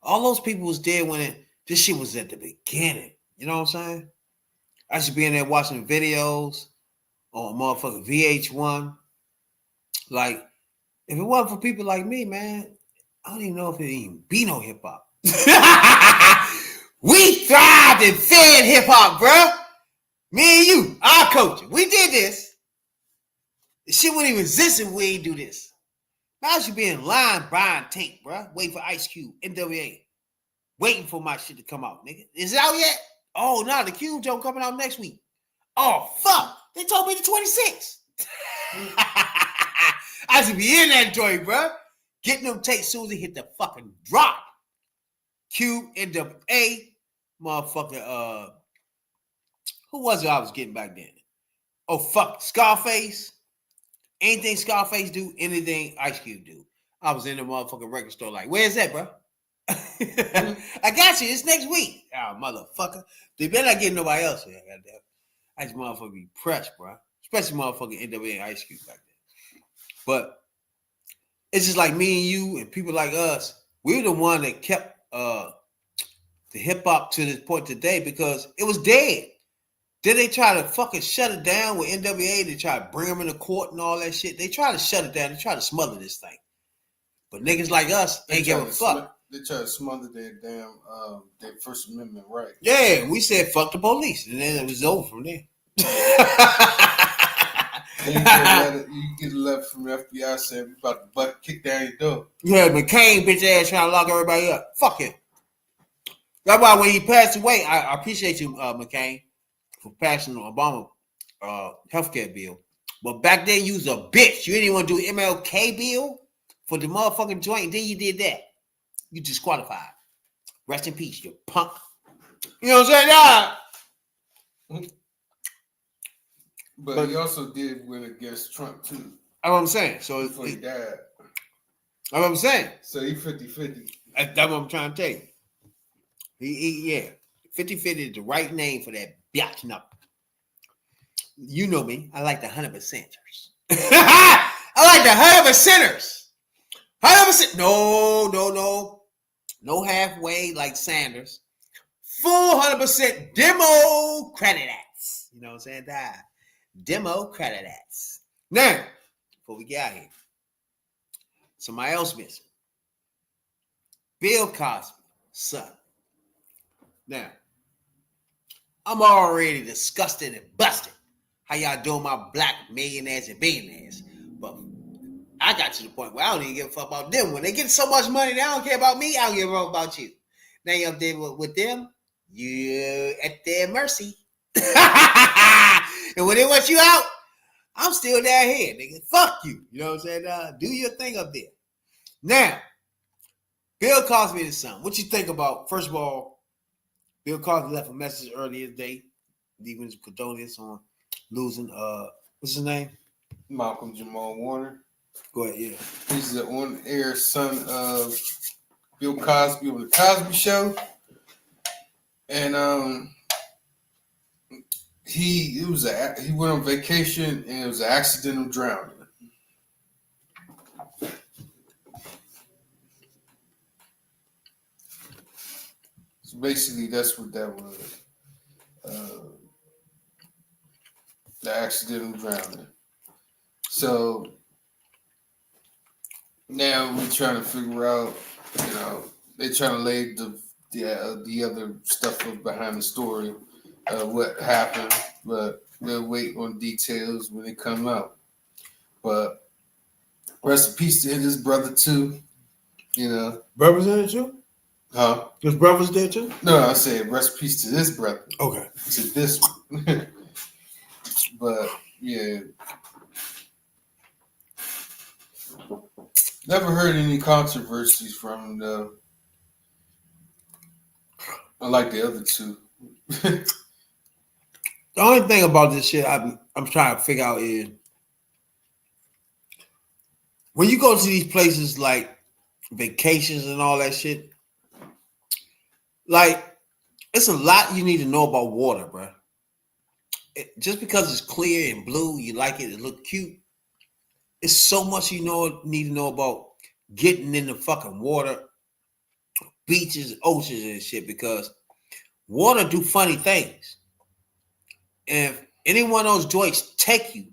all those people was there when this shit was at the beginning. You know what I'm saying? I should be in there watching videos on motherfucking VH1. Like, if it wasn't for people like me, man, I don't even know if it even be no hip hop. We thrived and fed hip hop, bro. Me and you, our culture. We did this. The shit wouldn't even exist if we ain't do this. Now I should be in line buying tape, bro. Waiting for Ice Cube, NWA. Waiting for my shit to come out, nigga. Is it out yet? Oh, no, the Cube joke coming out next week. Oh, fuck. They told me the 26th. I should be in that joint, bro. Getting them tapes soon as they hit the fucking drop. Cube, NWA, motherfucker, who was it I was getting back then? Oh, fuck, Scarface. Anything Scarface do, anything Ice Cube do. I was in the motherfucking record store like, where's that, bro? I got you. It's next week. Oh, motherfucker. They better not get nobody else here. Goddamn. I just motherfucker be pressed, bro. Especially motherfucking NWA and Ice Cube back then. But it's just like me and you and people like us. We're the one that kept the hip hop to this point today because it was dead. Then they try to fucking shut it down with NWA. They try to bring them into court and all that shit. They try to shut it down. They try to smother this thing. But niggas like us ain't give a fuck. They try to smother their damn their First Amendment right. Yeah, we said fuck the police, and then it was over from there. You get a letter from the FBI saying we about to butt kick down your door. Yeah, McCain bitch ass trying to lock everybody up. Fuck him. That's why when he passed away, I appreciate you, McCain, for passing the Obama healthcare bill. But back then you was a bitch. You didn't want to do MLK bill for the motherfucking joint. Then you did that. You disqualified. Rest in peace, you punk. You know what I'm saying? But he also did win against Trump too. That's what I'm saying. So Before he died. That's what I'm saying. So he 50-50. That's what I'm trying to tell you. Yeah. 50-50 is the right name for that biatch number. You know me. I like the 100%ers. I like the 100%ers. 100%. No halfway like Sanders. Full 100% Democrats. You know what I'm saying? Democrats. Now, before we get out here, somebody else missing. Bill Cosby's son. Now, I'm already disgusted and busted how y'all doing my black millionaires and billionaires. But I got to the point where I don't even give a fuck about them. When they get so much money, they don't care about me. I don't give a fuck about you. Now you're up there with them, you're at their mercy. And when they want you out, I'm still down here, nigga. Fuck you. You know what I'm saying? Do your thing up there. Now, Bill Cosby and his son. What you think about, first of all, Bill Cosby left a message earlier today, leaving his condolences on losing, what's his name? Malcolm Jamal Warner. Go ahead, yeah. He's the on-air son of Bill Cosby on the Cosby Show. And he went on vacation and it was an accidental drowning. So basically, that's what that was. The accidental drowning. So now we're trying to figure out, they're trying to lay the other stuff behind the story, what happened, but we'll wait on details when they come out. But rest in peace to his brother too, Brothers in it too? Huh? His brother's there too? No, I said rest in peace to this brother. Okay. To this one. But yeah. Never heard any controversies from the. Unlike the other two. The only thing about this shit I'm trying to figure out is when you go to these places like vacations and all that shit, like it's a lot you need to know about water, bro. Just because it's clear and blue, you like it look cute. It's so much you need to know about getting in the fucking water, beaches, oceans, and shit, because water do funny things. And if any one of those joints take you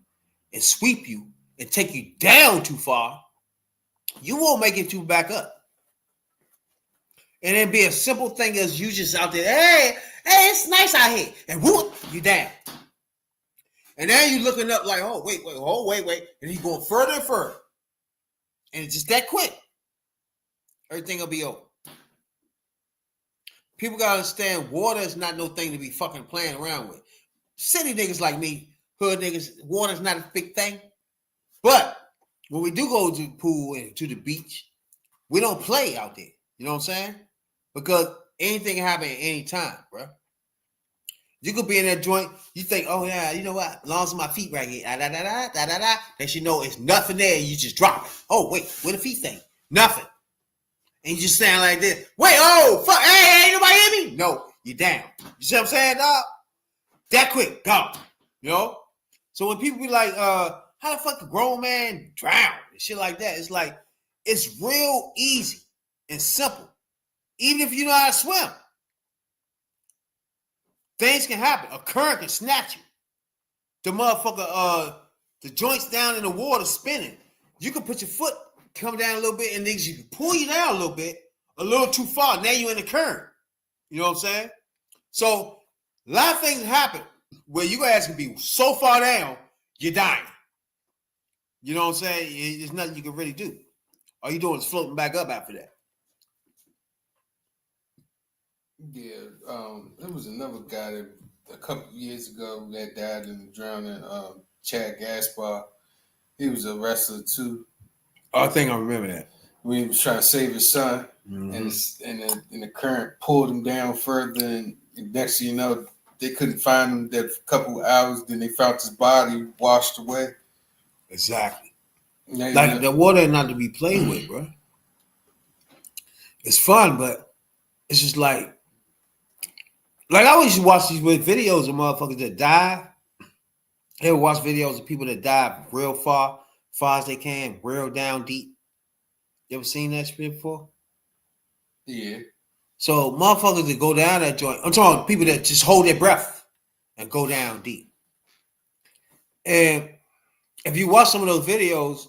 and sweep you and take you down too far, you won't make it back up. And it'd be a simple thing as you just out there, hey, it's nice out here. And whoop, you down. And then you looking up like, oh, wait. And you going further and further. And it's just that quick. Everything will be over. People got to understand water is not no thing to be fucking playing around with. City niggas like me, hood niggas, water's not a big thing. But when we do go to the pool and to the beach, we don't play out there. You know what I'm saying? Because anything can happen at any time, bro. You could be in that joint, you think, oh yeah, you know what? As long as my feet right here, they should know it's nothing there. You just drop it. Oh, wait, where the feet thing? Nothing. And you just stand like this. Wait, oh, fuck, hey, ain't nobody hit me? No, you're down. You see what I'm saying, dog? That quick, gone. You know? So when people be like, how the fuck a grown man drown and shit like that, it's like, it's real easy and simple. Even if you know how to swim. Things can happen. A current can snatch you. The motherfucker, the joints down in the water spinning. You can put your foot, come down a little bit, and then you can pull you down a little too far. Now you're in the current. You know what I'm saying? So a lot of things happen where your ass can be so far down, you're dying. You know what I'm saying? There's nothing you can really do. All you doing is floating back up after that. Yeah, there was another guy that a couple of years ago that died in the drowning, Chad Gaspar. He was a wrestler too. Oh, I think I remember that. When he was trying to save his son, and the current pulled him down further, and And next thing you know, they couldn't find him that couple hours. Then they found his body washed away. Exactly. Like the water is not to be played with, bro. It's fun, but it's just like I always used to watch these videos of motherfuckers that die. I would watch videos of people that dive real far as they can, real down deep. You ever seen that shit before? Yeah. So motherfuckers that go down that joint, I'm talking people that just hold their breath and go down deep. And if you watch some of those videos,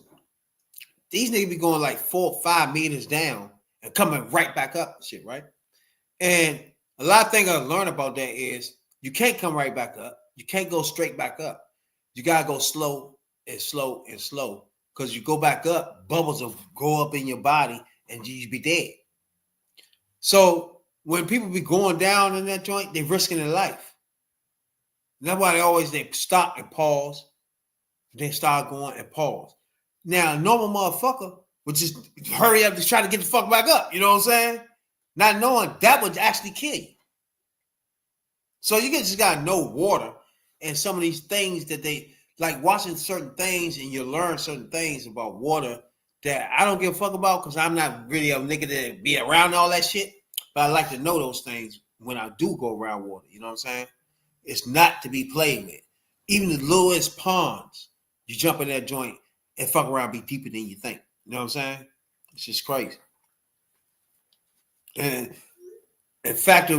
these niggas be going like 4 or 5 meters down and coming right back up and shit, right? And a lot of things I learned about that is you can't come right back up. You can't go straight back up. You gotta go slow and slow and slow. Because you go back up, bubbles will go up in your body and you be dead. So when people be going down in that joint, they're risking their life. And that's why they stop and pause. They start going and pause. Now, a normal motherfucker would just hurry up to try to get the fuck back up. You know what I'm saying? Not knowing that would actually kill you. So you just gotta know water and some of these things that they like watching certain things, and you learn certain things about water that I don't give a fuck about because I'm not really a nigga that be around all that shit. But I like to know those things when I do go around water. You know what I'm saying? It's not to be played with. Even the lowest ponds, you jump in that joint and fuck around, be deeper than you think. You know what I'm saying? It's just crazy. And in fact,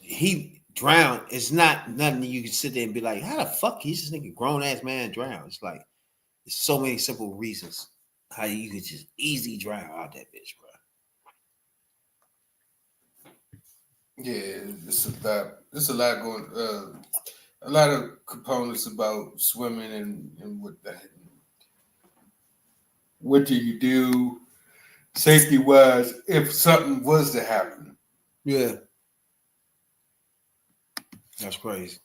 he drowned. It's not nothing you can sit there and be like, how the fuck is this nigga grown ass man drown? It's like, there's so many simple reasons how you could just easily drown out that bitch, bro. Yeah, it's a lot going. A lot of components about swimming and what do you do safety wise if something was to happen. Yeah, that's crazy.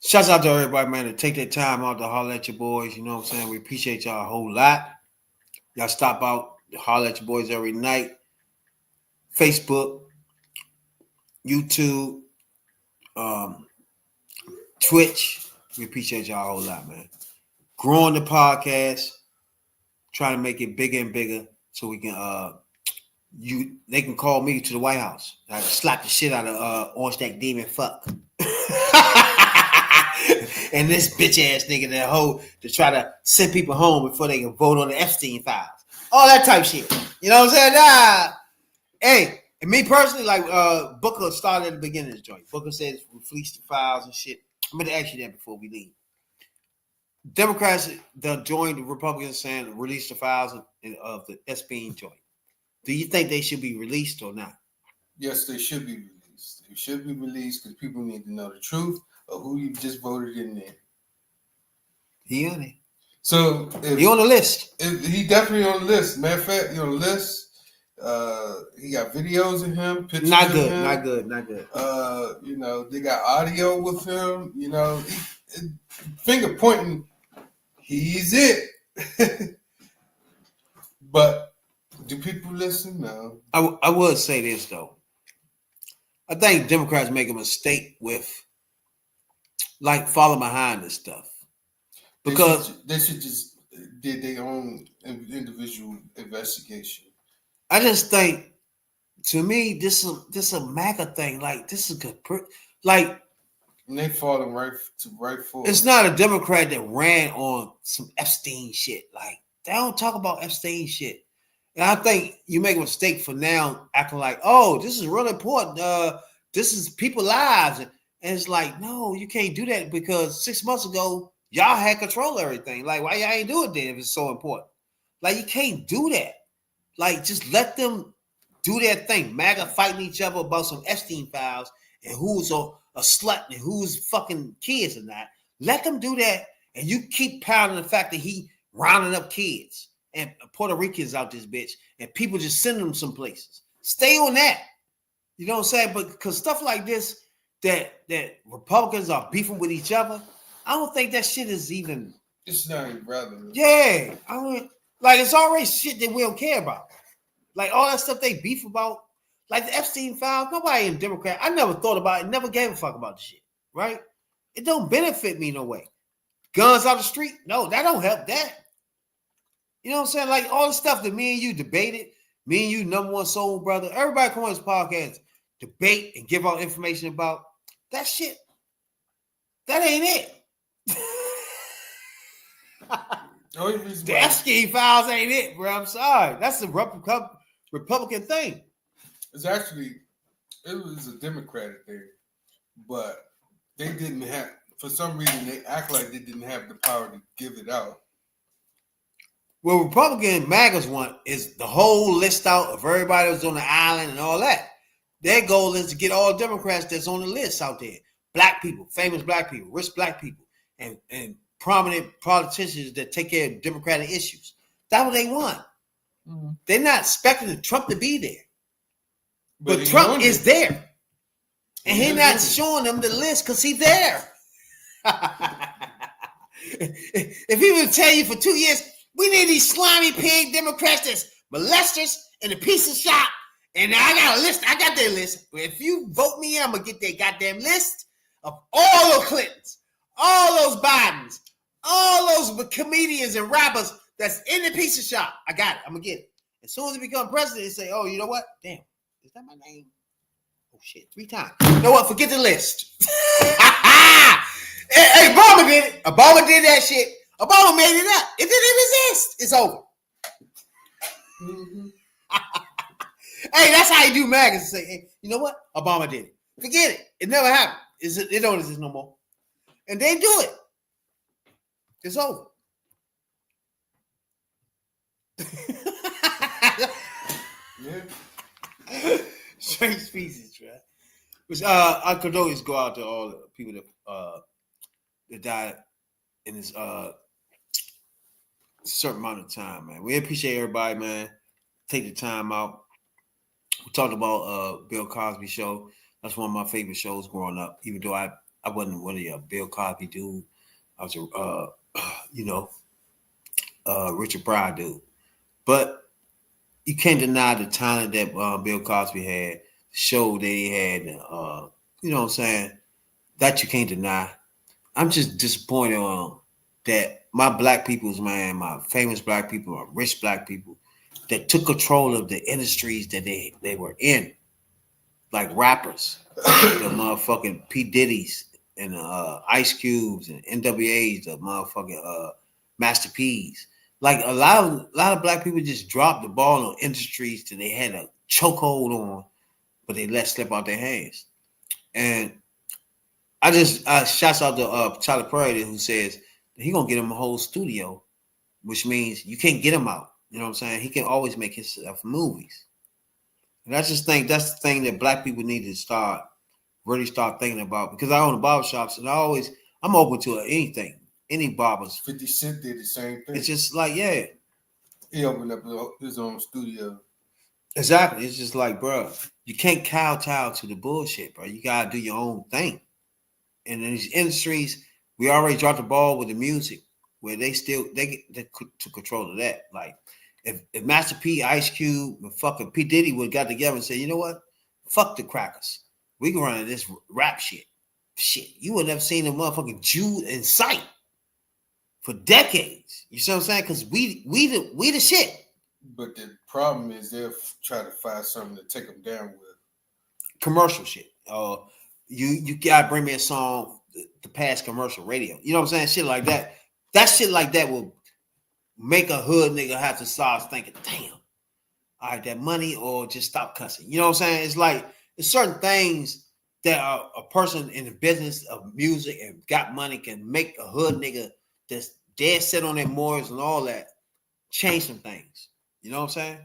Shouts out to everybody, man, to take their time out to holler at your boys. You know what I'm saying? We appreciate y'all a whole lot. Y'all stop out, holler at your boys every night. Facebook, YouTube, Twitch. We appreciate y'all a whole lot, man. Growing the podcast, trying to make it bigger and bigger so we can they can call me to the White House. I can slap the shit out of Orange Stack Demon fuck. And this bitch ass nigga that hoe to try to send people home before they can vote on the Epstein files. All that type shit. You know what I'm saying? Nah. Hey, and me personally, like Booker started at the beginning of the joint. Booker says release the files and shit. I'm gonna ask you that before we leave. Democrats that joined the Republicans saying release the files of the Epstein joint. Do you think they should be released or not? Yes, they should be released. They should be released because people need to know the truth of who you just voted in there. He on it. So he on the list. He definitely on the list. Matter of fact, he on the list. He got videos of him, pictures not of good, him. Not good. You know, they got audio with him. You know, finger pointing. He's it. But do people listen? No. I would say this though. I think Democrats make a mistake with like falling behind this stuff because they should just did their own individual investigation. I just think, to me, this is a MAGA thing. Like this is good. Like and they falling right forward. It's not a Democrat that ran on some Epstein shit. Like they don't talk about Epstein shit. And I think you make a mistake for now acting like, oh, this is really important. This is people's lives. And it's like, no, you can't do that because 6 months ago, y'all had control of everything. Like, why y'all ain't do it then if it's so important? Like, you can't do that. Like, just let them do their thing. MAGA fighting each other about some Epstein files and who's a slut and who's fucking kids or not. Let them do that. And you keep pounding the fact that he rounding up kids and Puerto Ricans out this bitch, and people just sending them some places. Stay on that. You know what I'm saying? But because stuff like this, that Republicans are beefing with each other, I don't think that shit is even. It's not even relevant. Yeah, I mean, like it's already shit that we don't care about. Like all that stuff they beef about. Like the Epstein files, nobody in Democrat. I never thought about it, never gave a fuck about the shit, right? It don't benefit me no way. Guns out the street, no, that don't help that. You know what I'm saying? Like all the stuff that me and you debated, me and you, number one soul brother, everybody come on this podcast, debate and give out information about that shit. That ain't it. The Epstein files ain't it, bro. I'm sorry. That's the Republican thing. It's actually, it was a Democratic thing, but they didn't have, for some reason, they act like they didn't have the power to give it out. Well, Republican MAGAs want is the whole list out of everybody that's on the island and all that. Their goal is to get all Democrats that's on the list out there. Black people, famous black people, rich black people, and prominent politicians that take care of Democratic issues. That's what they want. Mm-hmm. They're not expecting Trump to be there. But Trump is there. And he's not showing them the list because he's there. If he would tell you for 2 years, we need these slimy pig Democrats that's molesters and a piece of shop. And I got a list. I got their list. If you vote me, I'm going to get their goddamn list of all those Clintons, all those Bidens, all those comedians and rappers that's in the piece of shop. I got it. I'm going to get it. As soon as he become president, they say, oh, you know what? Damn. Is that my name? Oh, shit. 3 times. You know what? Forget the list. Hey, Obama did it. Obama did that shit. Obama made it up. It didn't exist. It's over. Mm-hmm. Hey, that's how you do magazines. Say, hey, you know what? Obama did it. Forget it. It never happened. It don't exist no more. And they do it. It's over. Yeah. Strange species, right? Which our condolences go out to all the people that died in this certain amount of time, man. We appreciate everybody, man. Take the time out. We talked about Bill Cosby show. That's one of my favorite shows growing up. Even though I wasn't really a Bill Cosby dude, I was a Richard Pryor dude. But you can't deny the talent that Bill Cosby had, the show that he had. You know what I'm saying? That you can't deny. I'm just disappointed that my black peoples, man, my famous black people, my rich black people, that took control of the industries that they were in, like rappers, the motherfucking P. Diddy's and Ice Cubes and NWA's, the motherfucking Master P's. Like a lot of black people just dropped the ball on industries that they had a chokehold on, but they let slip out their hands. And I shouts out to Tyler Perry, who says he gonna get him a whole studio, which means you can't get him out. You know what I'm saying? He can always make his movies. And I just think that's the thing that black people need to really start thinking about, because I own the barbershops and I'm open to anything. Any barbers. 50 Cent did the same thing. It's just like, yeah. He opened up his own studio. Exactly. It's just like, bro, you can't kowtow to the bullshit, bro. You gotta do your own thing. And in these industries, we already dropped the ball with the music, where they took control of that. Like, if Master P, Ice Cube, and fucking P. Diddy would have got together and said, you know what? Fuck the crackers. We can run this rap shit. Shit, you would have seen a motherfucking Jew in sight for decades. You see what I'm saying? Because we the shit. But the problem is they'll try to find something to take them down with. Commercial shit. You gotta bring me a song to pass commercial radio. You know what I'm saying? Shit like that. That shit like that will make a hood nigga have to start thinking, damn, all right, that money, or just stop cussing. You know what I'm saying? It's like there's certain things that a person in the business of music and got money can make a hood nigga that's dead set on their morals and all that change some things. You know what I'm saying?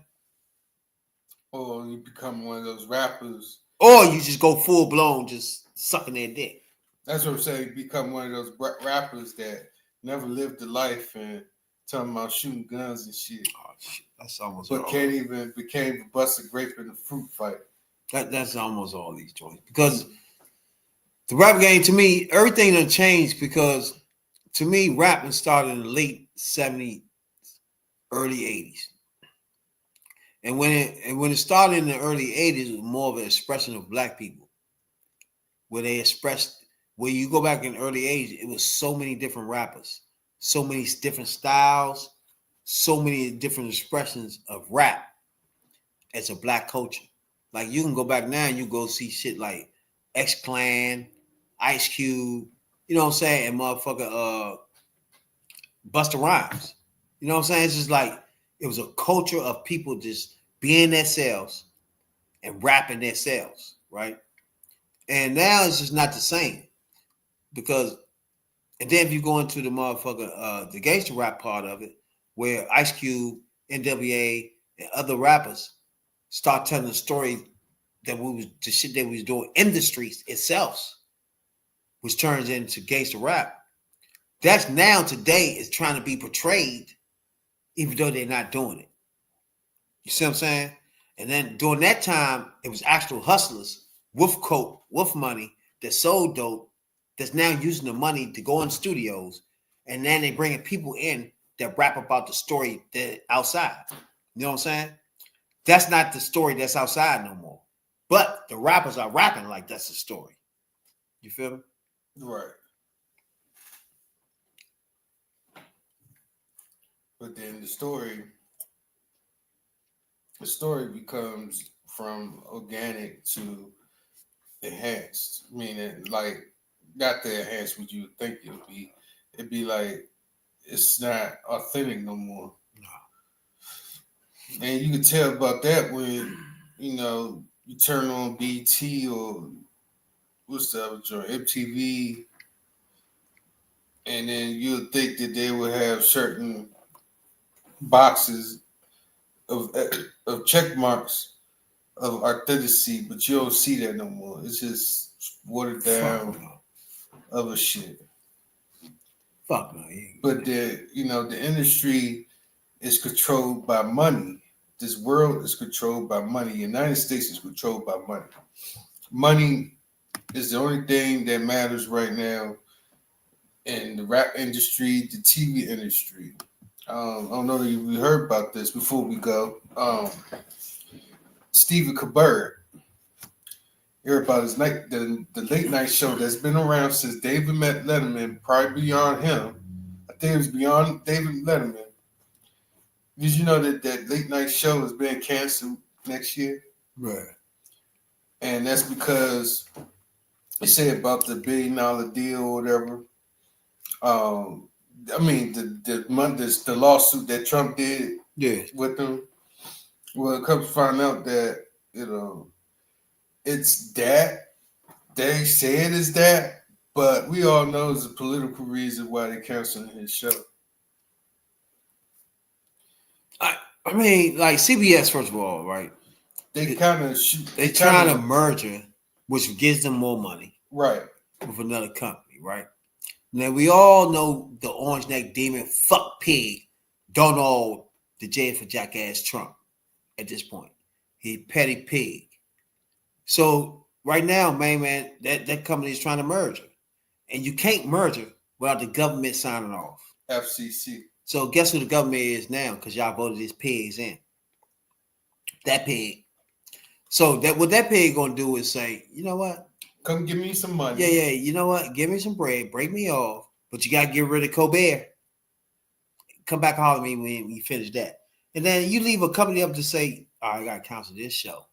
Or you become one of those rappers. Or you just go full blown, just sucking their dick. That's what I'm saying. You become one of those rappers that never lived the life and talking about shooting guns and shit. Oh shit, that's almost. But can't even became a busted grape in a fruit fight. That's almost all these joints, because the rap game, to me, everything done changed, because to me, rapping started in the late 70s, early 80s. And when it started in the early 80s, it was more of an expression of black people. Where they expressed, where you go back in the early 80s, it was so many different rappers, so many different styles, so many different expressions of rap as a black culture. Like you can go back now and you go see shit like X-Clan, Ice Cube, you know what I'm saying, and motherfucker Busta Rhymes. You know what I'm saying? It's just like it was a culture of people just being themselves and rapping themselves, right? And now it's just not the same because, and then if you go into the motherfucker, the gangster rap part of it, where Ice Cube, NWA, and other rappers start telling the story that the shit that we was doing in the streets itself, which turns into gangster rap. That's now today is trying to be portrayed, even though they're not doing it. You see what I'm saying? And then during that time, it was actual hustlers with coke, with money that sold dope, that's now using the money to go in studios, and then they bringing people in that rap about the story that outside. You know what I'm saying? That's not the story that's outside no more. But the rappers are rapping like that's the story. You feel me? Right. But then the story becomes from organic to enhanced, meaning like not the enhanced what you would think it would be. It'd be like it's not authentic no more. No. And you can tell about that when, you know, you turn on BT or what's the other joint, MTV, and then you'll think that they would have certain boxes of check marks of authenticity, but you don't see that no more. It's just watered down other shit. Fuck no. But the industry is controlled by money. This world is controlled by money. The United States is controlled by money. Money is the only thing that matters right now in the rap industry, the TV industry. I don't know if you heard about this before we go. Stephen Colbert. You heard about his the late night show that's been around since David Letterman, probably beyond him. I think it was beyond David Letterman. Did you know that late night show is being canceled next year? Right. And that's because they say about the $1 billion deal or whatever. I mean, the lawsuit that Trump did with them. Well, it comes to find out that, you know, it's that. They say it is that, but we all know it's a political reason why they're canceling his show. I mean, like CBS, first of all, right? They kind of They're trying to merger, which gives them more money. Right. With another company, right? Now, we all know the orange neck demon, fuck pig, Donald, the J for jackass Trump at this point. He petty pig. So right now, man, that company is trying to merge. And you can't merge without the government signing off. FCC. So guess who the government is now? Because y'all voted these pigs in. That pig. So what that pig gonna do is say, you know what? Come give me some money. Yeah. You know what? Give me some bread. Break me off. But you gotta get rid of Colbert. Come back and holler at me when you finish that. And then you leave a company up to say, all right, I gotta cancel this show.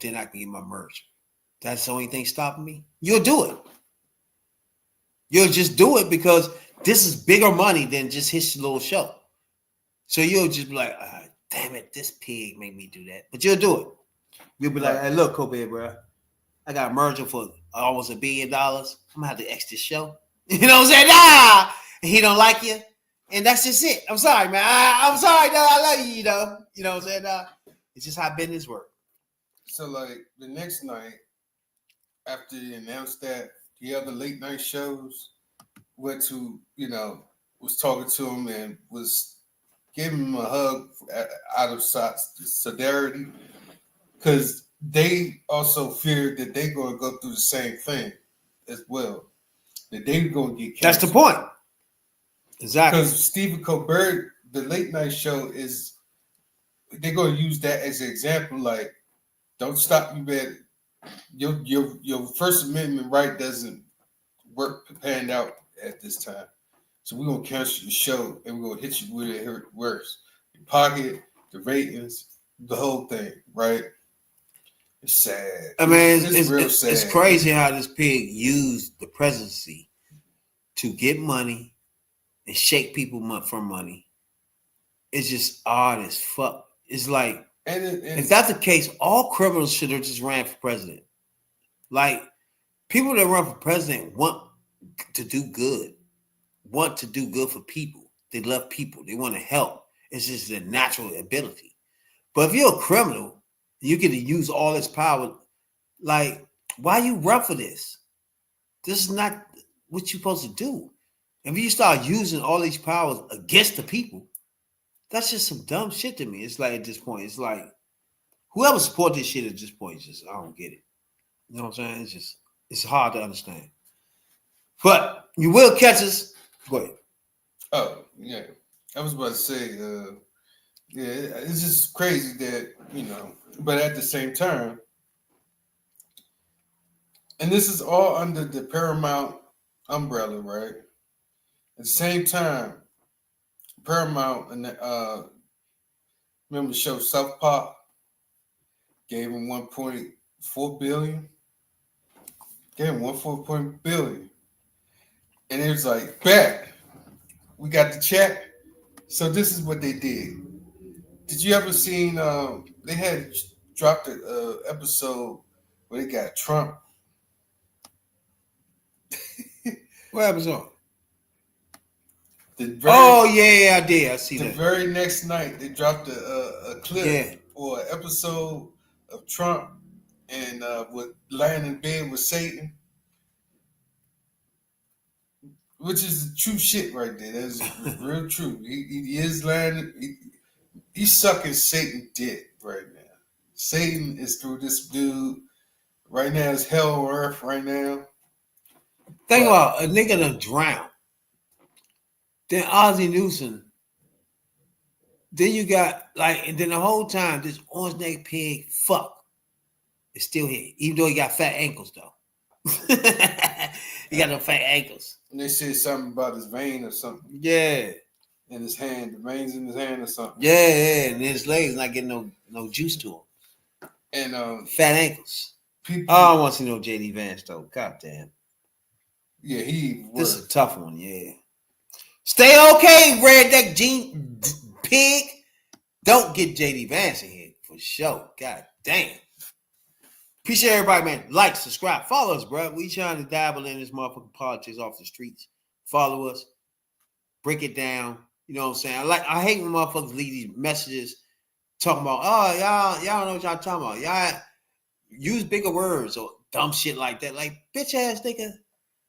Then I can get my merch. That's the only thing stopping me. You'll do it. You'll just do it because this is bigger money than just his little show. So you'll just be like, damn it, this pig made me do that. But you'll do it. You'll be like, hey, look, Kobe, bro, I got a merger for almost $1 billion. I'm gonna have to X this show. You know what I'm saying? Nah, and he don't like you, and that's just it. I'm sorry, man. I'm sorry, though. I love you, you know. You know what I'm saying? It's just how business works. So, like the next night, after they announced that, the other late night shows went to, you know, was talking to him and was giving him a hug out of solidarity, because they also feared that they're going to go through the same thing as well. That they're going to get canceled. That's the point. Exactly. Because Stephen Colbert, the late night show is they're gonna use that as an example. Like, don't stop you, man. Your First Amendment right doesn't work panned out at this time. So we're gonna cancel your show and we're gonna hit you with it worse. Your pocket, the ratings, the whole thing, right? It's sad. I mean, it's real sad. It's crazy how this pig used the presidency to get money and shake people for money. It's just odd as fuck. It's like, if that's the case, all criminals should have just ran for president. Like, people that run for president want to do good for people. They love people. They want to help. It's just their natural ability. But if you're a criminal, you get to use all this power. Like, why you run for this? This is not what you're supposed to do. If you start using all these powers against the people, that's just some dumb shit to me. It's like, at this point, it's like, whoever supports this shit at this point, I don't get it. You know what I'm saying? It's hard to understand. But you will catch us. Go ahead. Oh, yeah. I was about to say, yeah, it's just crazy that, but at the same time, and this is all under the Paramount umbrella, right? At the same time, Paramount and remember the show South Park gave him $1.4 billion. Gave him $1.4 billion. And it was like, bet, we got the check. So this is what they did. Did you ever seen, they had dropped an episode where they got Trump. What episode? I did. I see that. The very next night, they dropped a clip or an episode of Trump and with lying in bed with Satan, which is the true shit right there. That's real true. He is lying. He's sucking Satan dick right now. Satan is through this dude right now. It's hell on earth right now. Think about a nigga done drown. Then Ozzie Newsome. Then you got and then the whole time this orange neck pig is still here, even though he got fat ankles though. He got no fat ankles. And they said something about his vein or something. Yeah. In his hand, the veins in his hand or something. Yeah, and his legs not getting no juice to him. And fat ankles. I don't want to see no JD Vance though. God damn. Yeah, this is a tough one. Yeah. Stay okay, redneck Gene pig. Don't get JD Vance in here for sure. God damn. Appreciate everybody, man. Like, subscribe, follow us, bro. We trying to dabble in this motherfucking politics off the streets. Follow us, break it down. You know what I'm saying? I hate when motherfuckers leave these messages talking about, y'all don't know what y'all talking about. Y'all use bigger words or dumb shit like that. Like, bitch ass nigga,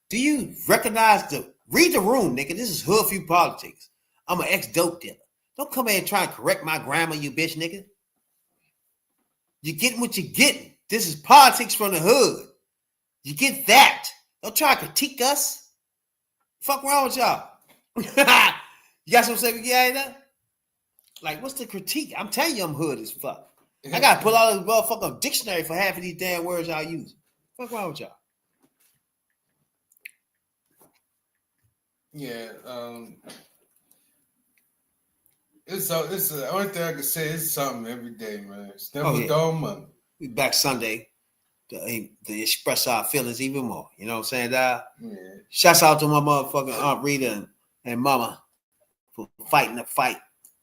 do you recognize read the room, nigga? This is Hoodviewpolitics. I'm an ex-dope dealer. Don't come here and try and correct my grammar, you bitch nigga. You're getting what you're getting. This is politics from the hood. You get that. Don't try to critique us. Fuck wrong with y'all. You got something to say? Yeah, like, what's the critique? I'm telling you I'm hood as fuck. I got to pull out a motherfucking dictionary for half of these damn words I use. Fuck wrong with y'all? Yeah, it's the only thing I can say is something every day, man. It's never dull money. We back Sunday to express our feelings even more. You know what I'm saying, dog? Yeah. Shouts out to my motherfucking Aunt Rita and Mama for fighting the fight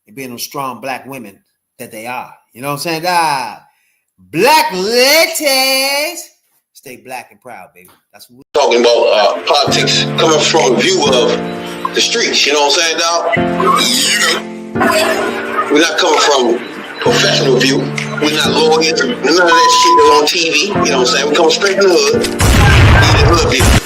and being those strong black women that they are. You know what I'm saying, dog? Black ladies. Stay black and proud, baby. That's what we're talking about. Politics coming from a view of the streets. You know what I'm saying, dog? We're not coming from professional view. We're not lawyers. None of that shit that's on TV. You know what I'm saying? We come straight from the hood. We the hood people.